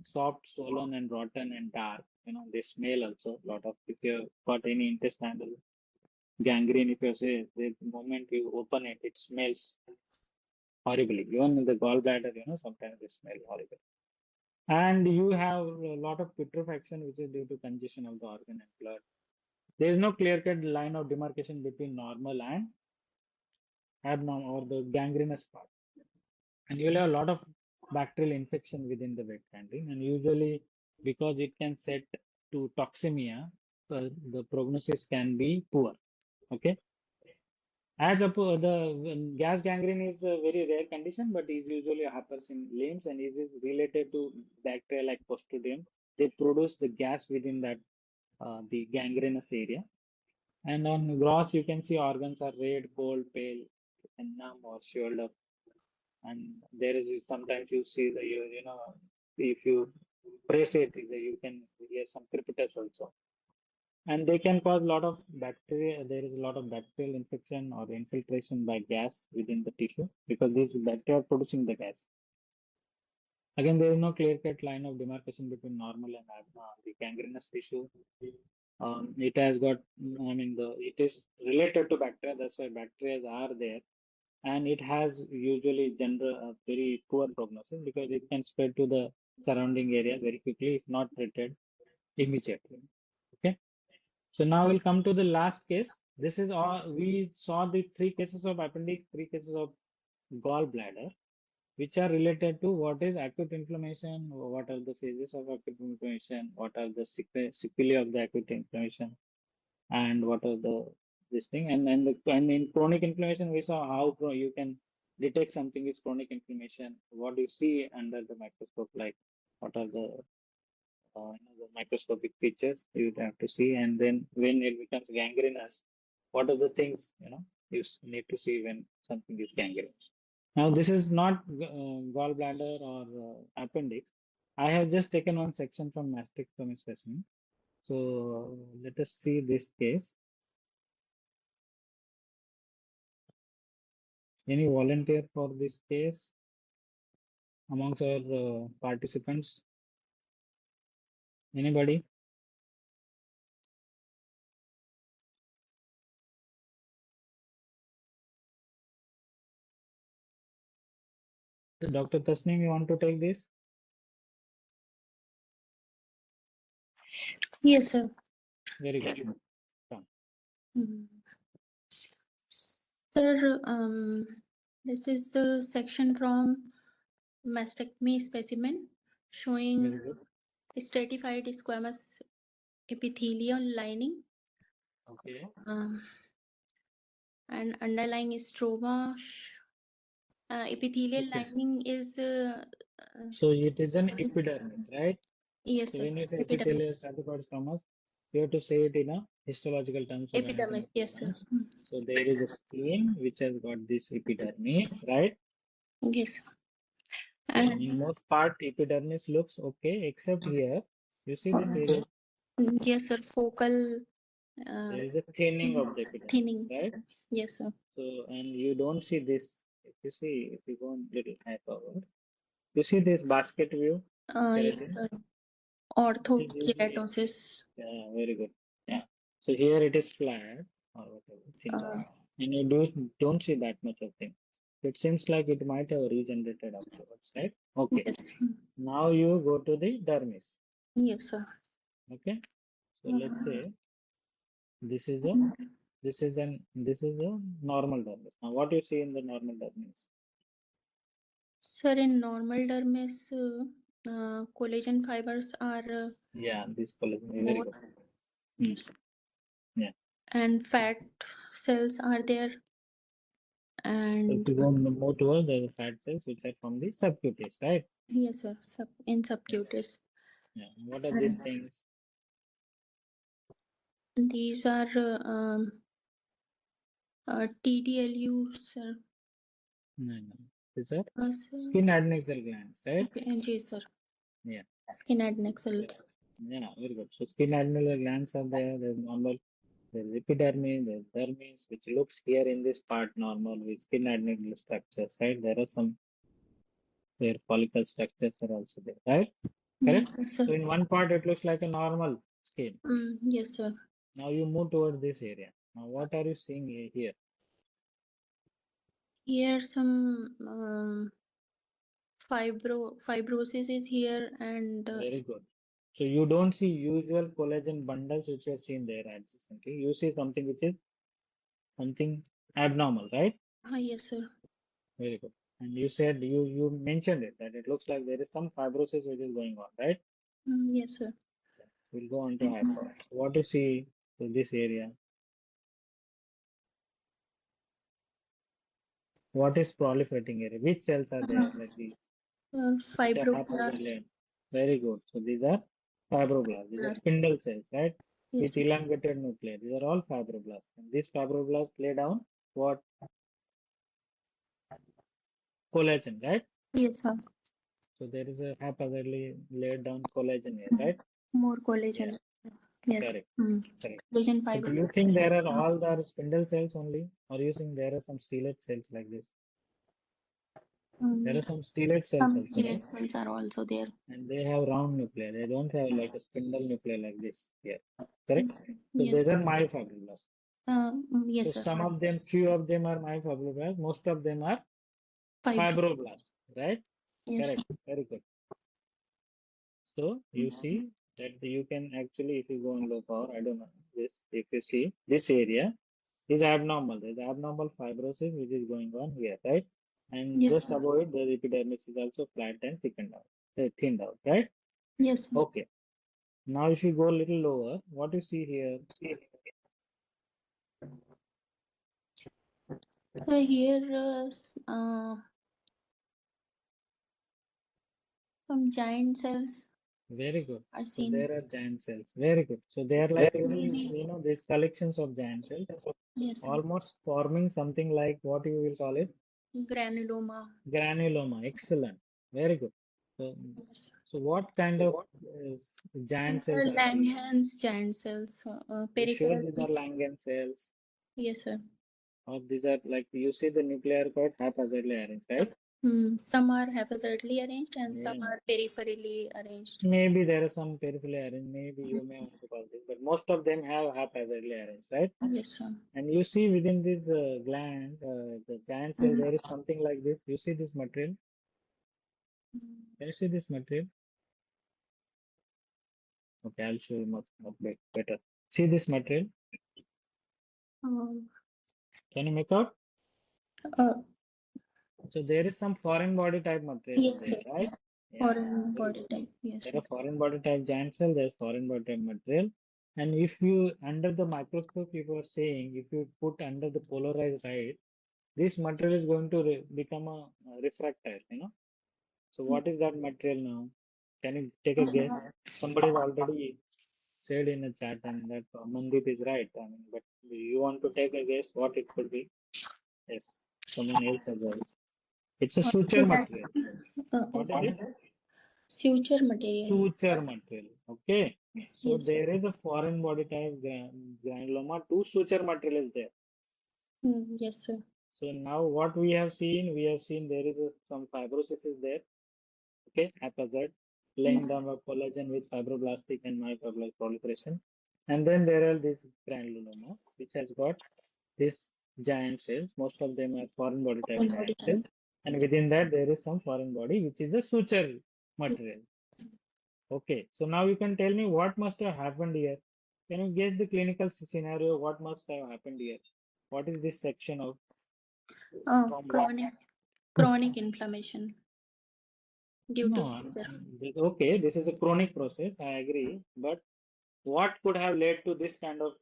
soft, swollen, and rotten and dark. They smell also a lot of. If you got any intestinal gangrene, if you say the moment you open it, it smells horribly. Even in the gallbladder, sometimes they smell horrible. And you have a lot of putrefaction, which is due to congestion of the organ and blood. There is no clear-cut line of demarcation between normal and abnormal or the gangrenous part. And you'll have a lot of bacterial infection within the wet gangrene, and usually because it can set to toxemia, the prognosis can be poor. Okay. As the gas gangrene is a very rare condition, but it usually happens in limbs and is related to bacteria like Clostridium. They produce the gas within that the gangrenous area. And on gross, you can see organs are red, cold, pale, and numb or swelled up. And there is sometimes you see if you press it, you can hear some crepitus also. And they can cause a lot of bacteria. There is a lot of bacterial infection or infiltration by gas within the tissue because these bacteria are producing the gas. Again, there is no clear-cut line of demarcation between normal and the gangrenous tissue. It has got, it is related to bacteria. That's why bacteria are there. And it has usually very poor prognosis because it can spread to the surrounding areas very quickly if not treated immediately. Okay. So now we'll come to the last case. This is all we saw the 3 cases of appendix, 3 cases of gallbladder, which are related to what is acute inflammation, what are the phases of acute inflammation, what are the sequelae of the acute inflammation, and what are the this thing. And in chronic inflammation, we saw how you can detect something is chronic inflammation. What do you see under the microscope? Like what are the the microscopic features you have to see, and then when it becomes gangrenous, what are the things you need to see when something is gangrenous. Now this is not gallbladder or appendix. I have just taken one section from mastectomy specimen. So let us see this case. Any volunteer for this case amongst our participants? Anybody? Dr. Tasneem, you want to take this?
Yes, sir.
Very good.
Mm. Sir, this is the section from mastectomy specimen showing
Very good.
stratified squamous epithelial lining
Okay.
and underlying stroma. Epithelial
Okay.
lining is
So it is an epidermis, right?
yes,
So
sir.
when you say
Epidermis.
epithelial stratified squamous, you have to say it in a histological terms. So
Epidermis, yes, sir.
So there is a spleen which has got this epidermis, right?
Yes.
And
And
in most part, epidermis looks okay, except here. You see this area?
yes, sir. Focal
There is a thinning of the epidermis,
thinning.
right?
Yes, sir.
So, and you don't see this. If you go a little high forward, you see this basket view?
Yes, sir. Orthokeratosis.
Yeah, very good. Yeah. So here it is flat or whatever, thin. And you don't see that much of thing. It seems like it might have regenerated afterwards, right? Okay.
Yes.
Now you go to the dermis.
Yes, sir.
Okay. So let's say this is a normal dermis. Now what you see in the normal dermis?
Sir, in normal dermis, collagen fibers are
Yeah, this collagen. Very
more.
good.
Yes.
Yeah.
And fat cells are there.
So
And
if you go more towards the fat cells which are from the subcutaneous, right?
yes, sir. In subcutaneous.
Yeah. What are these things?
These are TDLU, sir.
No. These are
Sir.
skin adnexal glands, right?
Okay, yes, sir.
Yeah.
Skin adnexals.
Yeah, very good. So skin adnexal glands are there. There's normal. There's epidermis. There's dermis, which looks here in this part normal with skin adnexal structures, right? There are some hair follicle structures are also there, right? Correct?
Yes, sir.
So in one part it looks like a normal skin.
Yes, sir.
Now you move towards this area. Now what are you seeing here?
Here some fibrosis is here and
Very good. So you don't see usual collagen bundles which are seen there adjacently. You see something which is something abnormal, right?
yes, sir.
Very good. And you said you mentioned it that it looks like there is some fibrosis which is going on, right?
Yes, sir.
We'll go on to hyper. What do you see in this area? What is proliferating area? Which cells are there like these? Which are
Fibroblasts.
hypervalent. Very good. So these are fibroblasts. These are spindle cells, right?
Yes,
With elongated nuclei. These are all fibroblasts. And these fibroblasts lay down what? Collagen, right?
yes, sir.
So there is a haphazardly laid down collagen here, right?
More collagen. Yes.
Correct. Correct.
Collagen
So
fiber.
do you think there are all the spindle cells only, or you think there are some stellate cells like this? There are some stellate cells
Some
also, right?
stellate cells are also there.
And they have round nuclei. They don't have like a spindle nuclei like this here. Correct? So
Yes.
these are myofibroblasts.
Yes,
So
sir.
some of them, few of them are myofibroblasts. Most of them are fibroblasts, right?
Yes.
Correct. Very good. So you see that you can actually, if you go in low power, I don't know this, if you see this area is abnormal. There's abnormal fibrosis which is going on here, right? And
Yes,
just
sir.
above it, the epidermis is also flat and thickened out, thinned out, right?
Yes, sir.
Okay. Now, if you go a little lower, what you see here?
So here, some giant cells
Very good.
are
So
seen.
there are giant cells. Very good. So they are like these collections of giant cells,
Yes, sir.
almost forming something like what you will call it,
Granuloma.
granuloma. Excellent. Very good. So,
Yes.
so what kind of giant cells are these?
Langerhans giant cells,
You sure
peripheral.
these are Langerhans cells?
Yes, sir.
Or these are like you see the nuclear cord haphazardly arranged, right?
Some are haphazardly arranged and some
Yeah.
are peripherally arranged.
Maybe there are some peripherally arranged, maybe you may want to call this, but most of them have haphazardly arranged, right?
Yes, sir.
And you see within this gland, the giant cell, there is something like this. You see this material? Can you see this material? Okay, I'll show you much better. See this material?
Um,
Can you make out?
uh,
So there is some foreign body type material
yes,
there,
sir.
right? Yeah,
Foreign
very
body
good.
type. Yes,
There
sir.
are foreign body type giant cell, there's foreign body type material. And if you, under the microscope, if you are saying, if you put under the polarized light, this material is going to become a refractor, So what is that material now? Can you take a guess? Somebody has already said in the chat and that Mandeep is right. I mean, but you want to take a guess what it could be? Yes, someone else has also. It's a suture material. What is it?
Suture material.
Suture material. Okay. So
Yes.
there is a foreign body type granuloma. Two suture material is there.
Yes, sir.
So now what we have seen there is some fibrosis is there. Okay, haphazard, laying down of collagen with fibroblastic and myofibroblastic proliferation. And then there are these granulomas, which has got this giant cells. Most of them are foreign body type giant cells. And within that, there is some foreign body, which is a suture material. Okay, so now you can tell me what must have happened here. Can you guess the clinical scenario? What must have happened here? What is this section of? From
Chronic inflammation due to
No,
suture.
okay, this is a chronic process, I agree. But what could have led to this kind of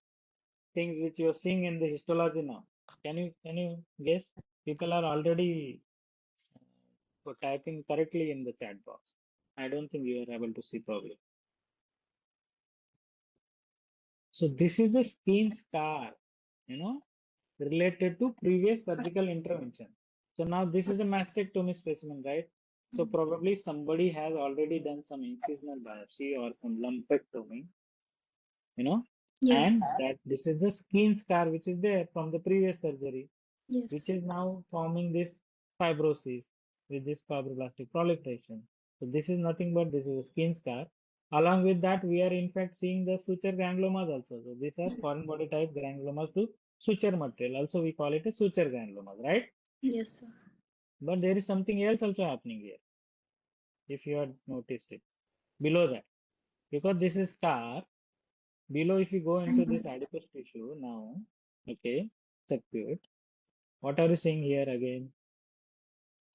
things which you are seeing in the histology now? Can you guess? People are already typing correctly in the chat box. I don't think you are able to see probably. So this is a skin scar, related to previous surgical intervention. So now this is a mastectomy specimen, right? So probably somebody has already done some incisional biopsy or some lumpectomy,
Yes.
and that this is the skin scar which is there from the previous surgery,
Yes.
which is now forming this fibrosis with this fibroblastic proliferation. So this is nothing but this is a skin scar. Along with that, we are in fact seeing the suture granulomas also. So these are foreign body type granulomas to suture material. Also, we call it a suture granulomas, right?
Yes, sir.
But there is something else also happening here. If you had noticed it below that, because this is scar. Below, if you go into this adipose tissue now, okay, circuit. What are you seeing here again?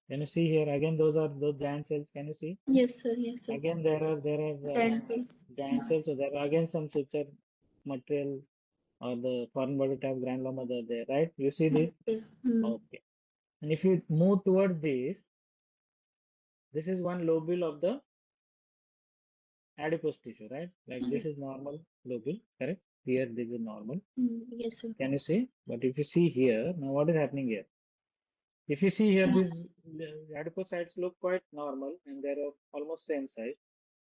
Can you see here again? Those are those giant cells. Can you see?
Yes, sir. Yes, sir.
Again, there are
Giant cells.
giant cells. So there are again some suture material or the foreign body type granulomas are there, right? You see this? Okay. And if you move towards this is one lobule of the adipose tissue, right? Like this is normal lobule, correct? Here this is normal.
Yes, sir.
Can you see? But if you see here, now what is happening here? If you see here, these adipocytes look quite normal and they are almost same size.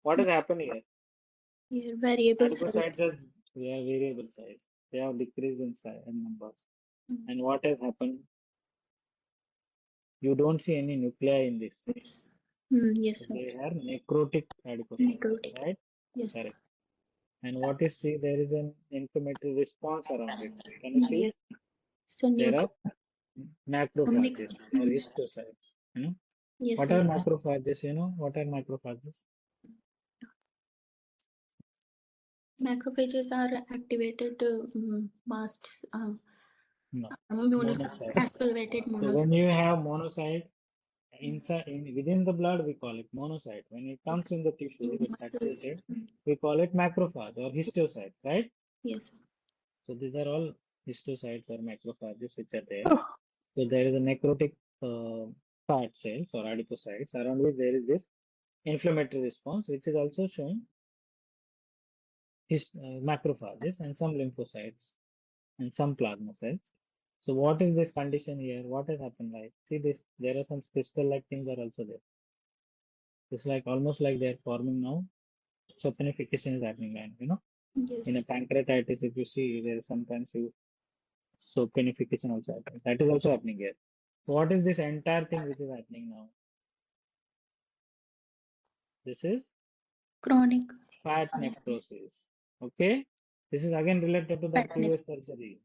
What has happened here?
Here, variable size.
Adipocytes has variable size. They have decreased in size and numbers. And what has happened? You don't see any nuclei in this.
Yes,
So
sir.
they are necrotic adipocytes, right?
Yes.
Correct. And what is see? There is an inflammatory response around it. Can you see?
So
There are macrophages or histocytes.
Yes,
What
sir.
are macrophages? What are macrophages?
Macrophages are activated mast
No,
monocytes,
monocytes.
activated
So
monocytes.
when you have monocytes inside within the blood, we call it monocyte. When it comes in the tissue, it's activated. We call it macrophage or histocytes, right?
Yes.
So these are all histocytes or macrophages which are there. So there is a necrotic fat cells or adipocytes around which there is this inflammatory response, which is also showing macrophages and some lymphocytes and some plasma cells. So what is this condition here? What has happened? Like, see this, there are some crystal-like things are also there. It's like almost like they're forming now. Saponification is happening, and in
Yes.
a pancreatitis, if you see, there is sometimes you saponification also happens. That is also happening here. What is this entire thing which is happening now? This is
Chronic
fat necrosis. Okay, this is again related to that
fat
previous surgery.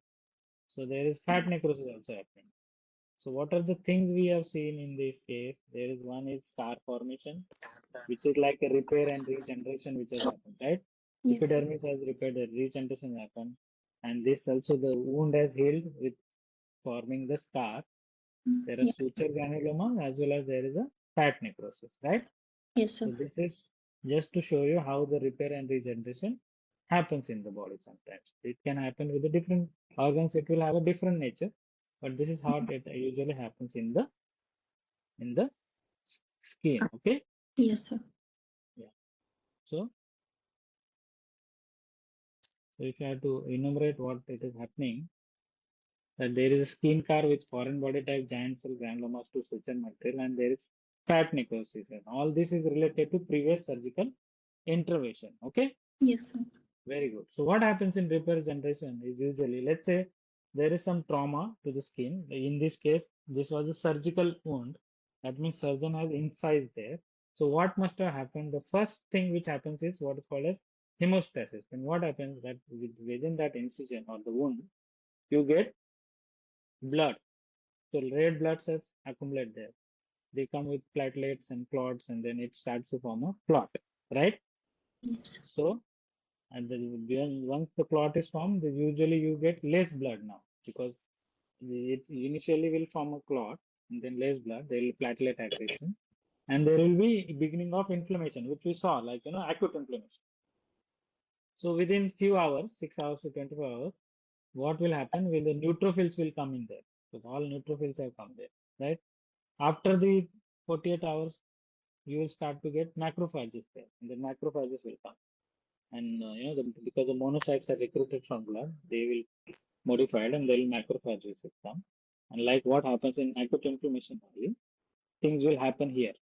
So there is fat necrosis also happening. So what are the things we have seen in this case? There is one is scar formation, which is like a repair and regeneration which has happened, right?
Yes.
Epidermis has repaired, the regeneration happened, and this also the wound has healed with forming the scar. There are
Yeah.
suture granuloma as well as there is a fat necrosis, right?
Yes,
So
sir.
this is just to show you how the repair and regeneration happens in the body sometimes. It can happen with the different organs, it will have a different nature, but this is how it usually happens in the skin. Okay.
Yes, sir.
Yeah. So if you have to enumerate what it is happening, that there is a skin car with foreign body type, giant cell granulomas to suture material, and there is fat necrosis. And all this is related to previous surgical intervention. Okay.
Yes, sir.
Very good. So what happens in repair generation is usually, let's say there is some trauma to the skin. In this case, this was a surgical wound. That means surgeon has incised there. So what must have happened? The first thing which happens is what is called as hemostasis. And what happens that within that incision or the wound, you get blood. So red blood cells accumulate there. They come with platelets and clots, and then it starts to form a clot, right?
Yes.
So and once the clot is formed, usually you get less blood now because it initially will form a clot and then less blood. There will be platelet accretion and there will be beginning of inflammation, which we saw, like acute inflammation. So within few hours, 6 hours to 24 hours, what will happen? Will the neutrophils will come in there? So all neutrophils have come there, right? After the 48 hours, you will start to get macrophages there, and the macrophages will come. And because the monocytes are recruited from blood, they will modified and they will macrophages will come. And like what happens in acute inflammation only, things will happen here.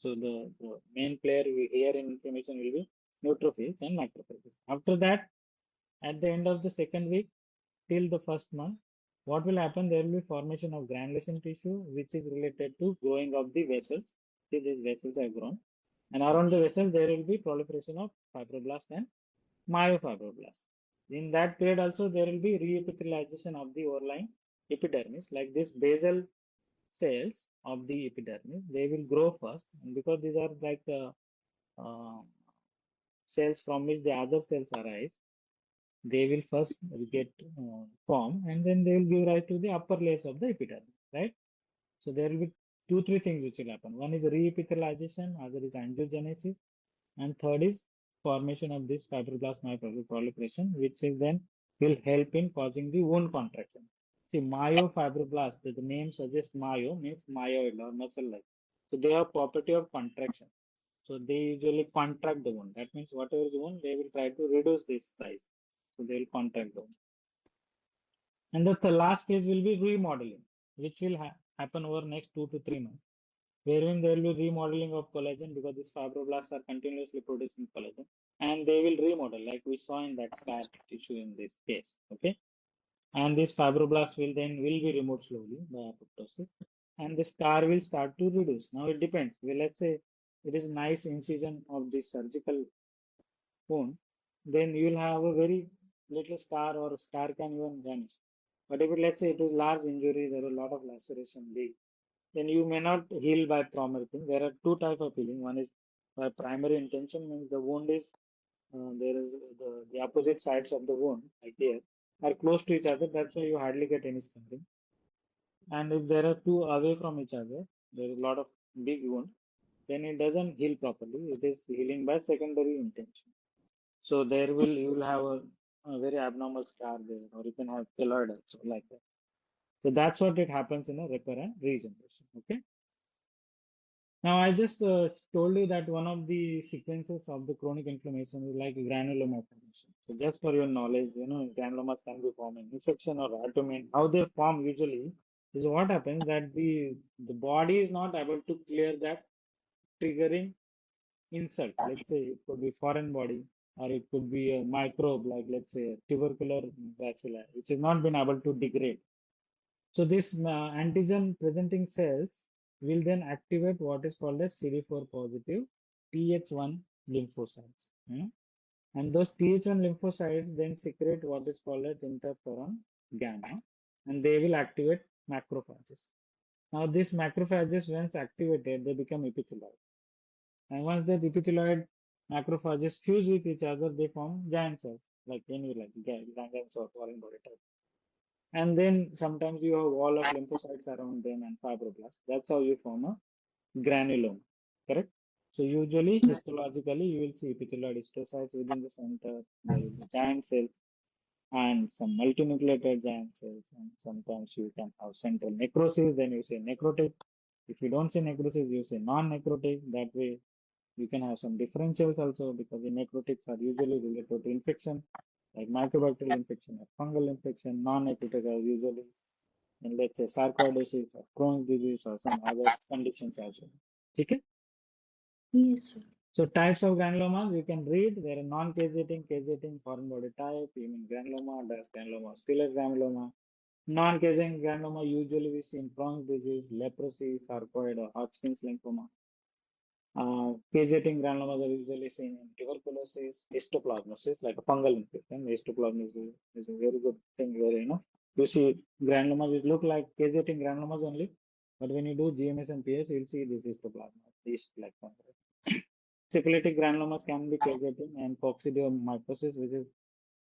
So the main player here in inflammation will be neutrophils and macrophages. After that, at the end of the second week till the first month, what will happen? There will be formation of granulation tissue, which is related to growing of the vessels. See, these vessels have grown. And around the vessel, there will be proliferation of fibroblast and myofibroblasts. In that period also there will be reepithelialization of the overlying epidermis, like this basal cells of the epidermis. They will grow first, and because these are like uh, cells from which the other cells arise, they will first get formed, and then they will give rise to the upper layers of the epidermis, right? So there will be three things which will happen. One is reepithelialization, other is angiogenesis, and third is formation of this fibroblast myofibroblastic proliferation, which is then will help in causing the wound contraction. See, myofibroblast, the name suggests myo means myoid or muscle-like. So they have property of contraction. So they usually contract the wound. That means whatever is wound, they will try to reduce this size. So they will contract the wound. And the last phase will be remodeling, which will happen over next 2 to 3 months, wherein there will be remodeling of collagen because these fibroblasts are continuously producing collagen, and they will remodel like we saw in that scar tissue in this case. Okay, and these fibroblasts will be removed slowly by apoptosis, and the scar will start to reduce. Now it depends. Well, let's say it is nice incision of the surgical wound, then you will have a very little scar or scar can even vanish. But if let's say it is large injury, there are a lot of laceration, leak, then you may not heal by primary thing. There are two types of healing. One is by primary intention, means the wound is there is the opposite sides of the wound, like here, are close to each other. That's why you hardly get any scarring. And if there are two away from each other, there is a lot of big wound, then it doesn't heal properly. It is healing by secondary intention. So there will you will have a very abnormal scar there, or you can have keloid also like that. So that's what it happens in a repair and regeneration. Okay. Now I just told you that one of the sequences of the chronic inflammation is like granuloma formation. So just for your knowledge, granulomas can be forming infection or autoimmune. How they form usually is what happens that the body is not able to clear that triggering insult. Let's say it could be foreign body, or it could be a microbe, like let's say tubercular bacilli, which has not been able to degrade. So this antigen presenting cells will then activate what is called as CD4 positive Th1 lymphocytes. And those Th1 lymphocytes then secrete what is called as interferon gamma, and they will activate macrophages. Now these macrophages, once activated, they become epithelioid. And once the epithelioid macrophages fuse with each other, they form giant cells, like ganglions or foreign body type. And then sometimes you have wall of lymphocytes around them and fibroblasts. That's how you form a granuloma, correct? So usually histologically you will see epithelioid histiocytes within the center. There will be giant cells and some multinucleated giant cells, and sometimes you can have central necrosis, then you say necrotic. If you don't say necrosis, you say non-necrotic. That way you can have some differentials also, because the necrotics are usually related to infection, like mycobacterial infection or fungal infection. Non-necrotic are usually in, let's say, sarcoidosis or Crohn's disease or some other conditions as well. Okay?
Yes, sir.
So types of granulomas you can read. There are non-caseating, caseating, foreign body type, human granuloma, dust granuloma, stellate granuloma. Non-caseating granuloma usually we see in Crohn's disease, leprosy, sarcoid, or Hodgkin's lymphoma. Caseating granulomas are usually seen in tuberculosis, histoplasmosis, like a fungal infection. Histoplasmosis is a very good thing where you see granulomas which look like caseating granulomas only, but when you do GMS and PS, you'll see this histoplasma, yeast like fungal. Syphilitic granulomas can be caseating, and coccidiomycosis, which is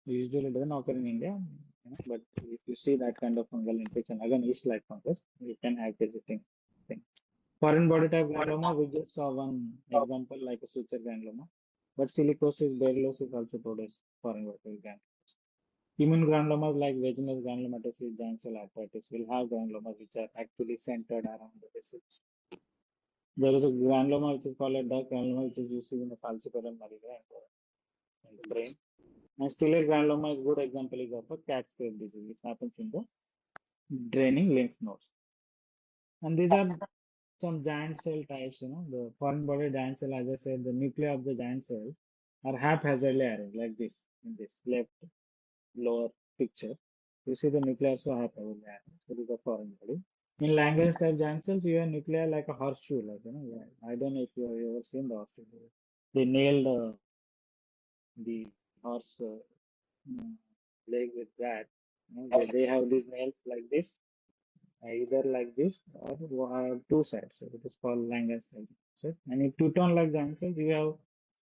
usually doesn't occur in India, but if you see that kind of fungal infection, again yeast like fungus, you can have caseating thing. Foreign body type granuloma, we just saw one example like a suture granuloma, but silicosis, berylosis also produce foreign body type granulomas. Immune granulomas like vaginal granulomatosis, giant cell arthritis will have granulomas which are actually centered around the vessels. There is a granuloma which is called a duct granuloma, which is used in the falciparum maligna in the brain. And stellate granuloma is a good example is of a cat's tail disease, which happens in the draining lymph nodes. And these are some giant cell types, the foreign body giant cell, as I said, the nuclei of the giant cell are haphazardly arranged like this in this left lower picture. You see the nuclei are so haphazardly arranged. So this is the foreign body. In Langerhans type giant cells, you have nuclei like a horseshoe, like I don't know if you have ever seen the horseshoe. They nailed the horse leg with that. They have these nails like this, either like this or have two sides. So it is called Langerhans type. So, and in Teuton-like giant cells, you have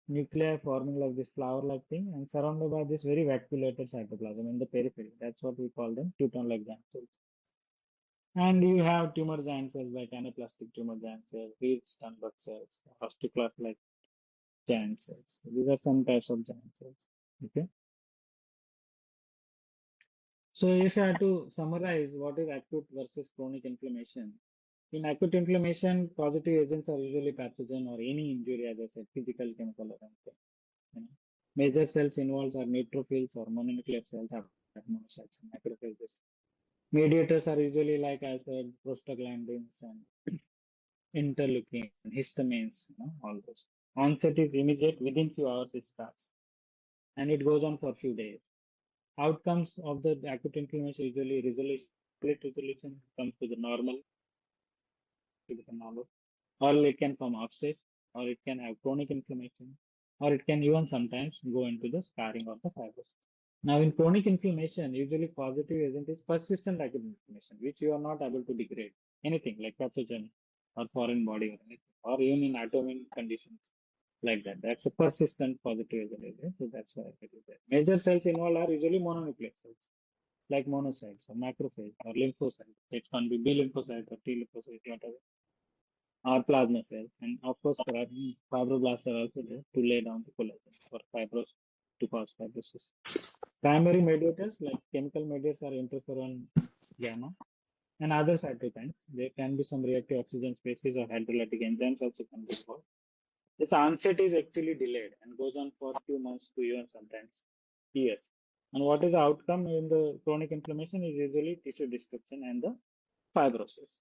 nuclei forming like this flower-like thing and surrounded by this very vacuolated cytoplasm in the periphery. That's what we call them, Teuton-like giant cells. And you have tumor giant cells like anaplastic tumor giant cells, Reed-Sternberg cells, osteoclast-like giant cells. So these are some types of giant cells. Okay. So if I had to summarize what is acute versus chronic inflammation, in acute inflammation, causative agents are usually pathogen or any injury, as I said, physical, chemical, or anything. Major cells involved are neutrophils or mononuclear cells, monocytes, and macrophages. Mediators are usually, like I said, prostaglandins and interleukin, histamines, all those. Onset is immediate, within few hours it starts, and it goes on for a few days. Outcomes of the acute inflammation usually resolution, complete resolution comes to the normal, or it can form abscess, or it can have chronic inflammation, or it can even sometimes go into the scarring of the fibrosis. Now, in chronic inflammation, usually causative agent is persistent acute inflammation, which you are not able to degrade. Anything like pathogen or foreign body or anything, or even in autoimmune conditions. like that. That's a persistent positive agent. So that's why it is there. Major cells involved are usually mononuclear cells, like monocytes or macrophage or lymphocytes. It can be B lymphocyte or T lymphocyte, whatever, or plasma cells. And of course, fibroblasts are also there to lay down the collagen for fibros to cause fibrosis. Primary mediators like chemical mediators are interferon gamma and other cytokines. There can be some reactive oxygen species or hydrolytic enzymes also can be involved. This onset is actually delayed and goes on for few months to even sometimes years. And what is the outcome in the chronic inflammation is usually tissue destruction and the fibrosis.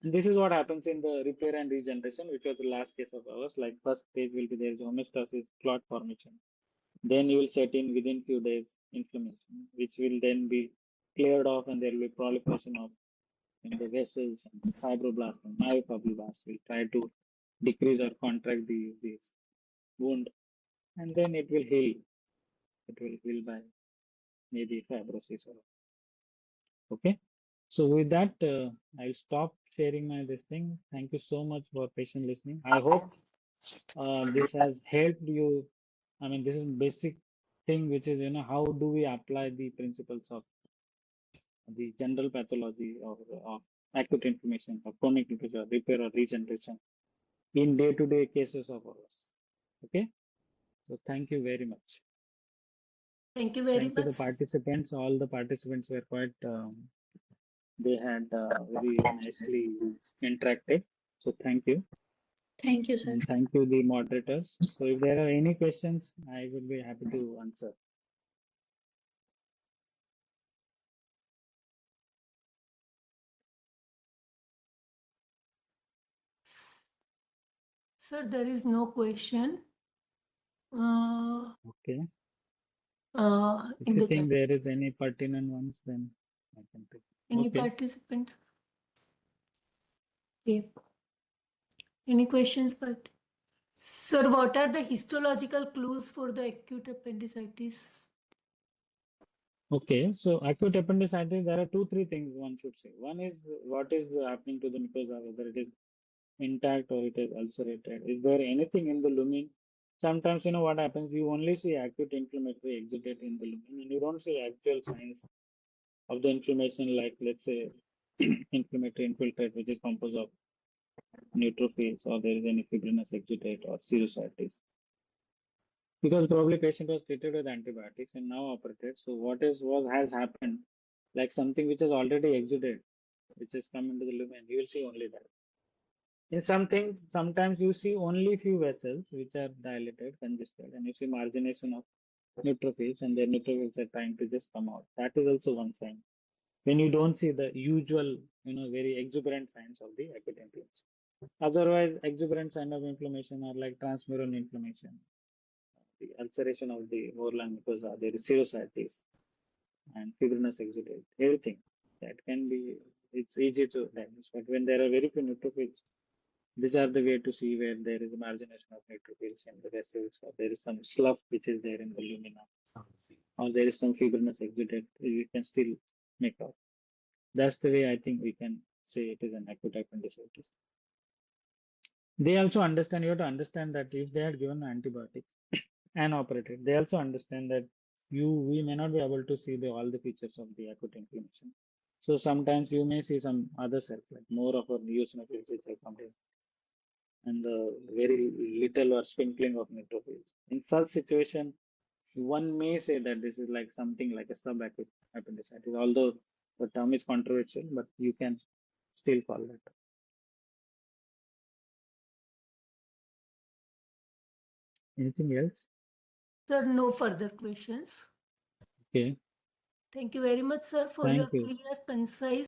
And this is what happens in the repair and regeneration, which was the last case of ours. Like first stage will be there is homeostasis, clot formation. Then you will set in within few days inflammation, which will then be cleared off, and there will be proliferation of the vessels and fibroblasts and myofibroblasts will try to decrease or contract this wound, and then it will heal. It will heal by maybe fibrosis or okay. So with that, I'll stop sharing my this thing. Thank you so much for patient listening. I hope this has helped you. I mean, this is basic thing, which is how do we apply the principles of the general pathology of acute inflammation, of chronic inflammation, repair or regeneration in day-to-day cases of ours. Okay, so thank you very much.
Thank you very
Thank you
much.
the participants. All the participants were quite. They had very nicely interacted. So thank you.
Thank you, sir.
And thank you the moderators. So if there are any questions, I would be happy to answer.
Sir, there is no question.
Okay. If
In
you
the
think
chat.
there is any pertinent ones, then I can take.
Any
Okay.
participants? Okay. Any questions? But sir, what are the histological clues for the acute appendicitis?
Okay, so acute appendicitis, there are 2-3 things one should say. One is what is happening to the mucosa, whether it is intact or it is ulcerated. Is there anything in the lumen? Sometimes what happens, you only see acute inflammatory exudate in the lumen and you don't see actual signs of the inflammation, like let's say inflammatory infiltrate, which is composed of neutrophils, or there is any fibrinous exudate or serositis. Because probably patient was treated with antibiotics and now operated. So what has happened, like something which has already exuded, which has come into the lumen, you will see only that. In some things, sometimes you see only few vessels which are dilated, congested, and you see margination of neutrophils, and their neutrophils are trying to just come out. That is also one sign. When you don't see the usual, very exuberant signs of the acute inflammation. Otherwise, exuberant sign of inflammation are like transmural inflammation, the ulceration of the overlying mucosa, there is serositis and fibrinous exudate, everything that can be, it's easy to diagnose. But when there are very few neutrophils, these are the way to see where there is a margination of neutrophils in the vessels, or there is some slough which is there in the lumina, or there is some fibrinous exudate, you can still make out. That's the way I think we can say it is an acute appendicitis. They also understand, you have to understand that if they had given antibiotics and operated, they also understand that we may not be able to see all the features of the acute inflammation. So sometimes you may see some other cells, like more of a eosinophils which have come in, and very little or sprinkling of neutrophils. In such situation, one may say that this is like something like a subacute appendicitis, although the term is controversial, but you can still call that. Anything else?
Sir, no further questions.
Okay.
Thank you very much, sir, for
Thank
your
you.
clear, concise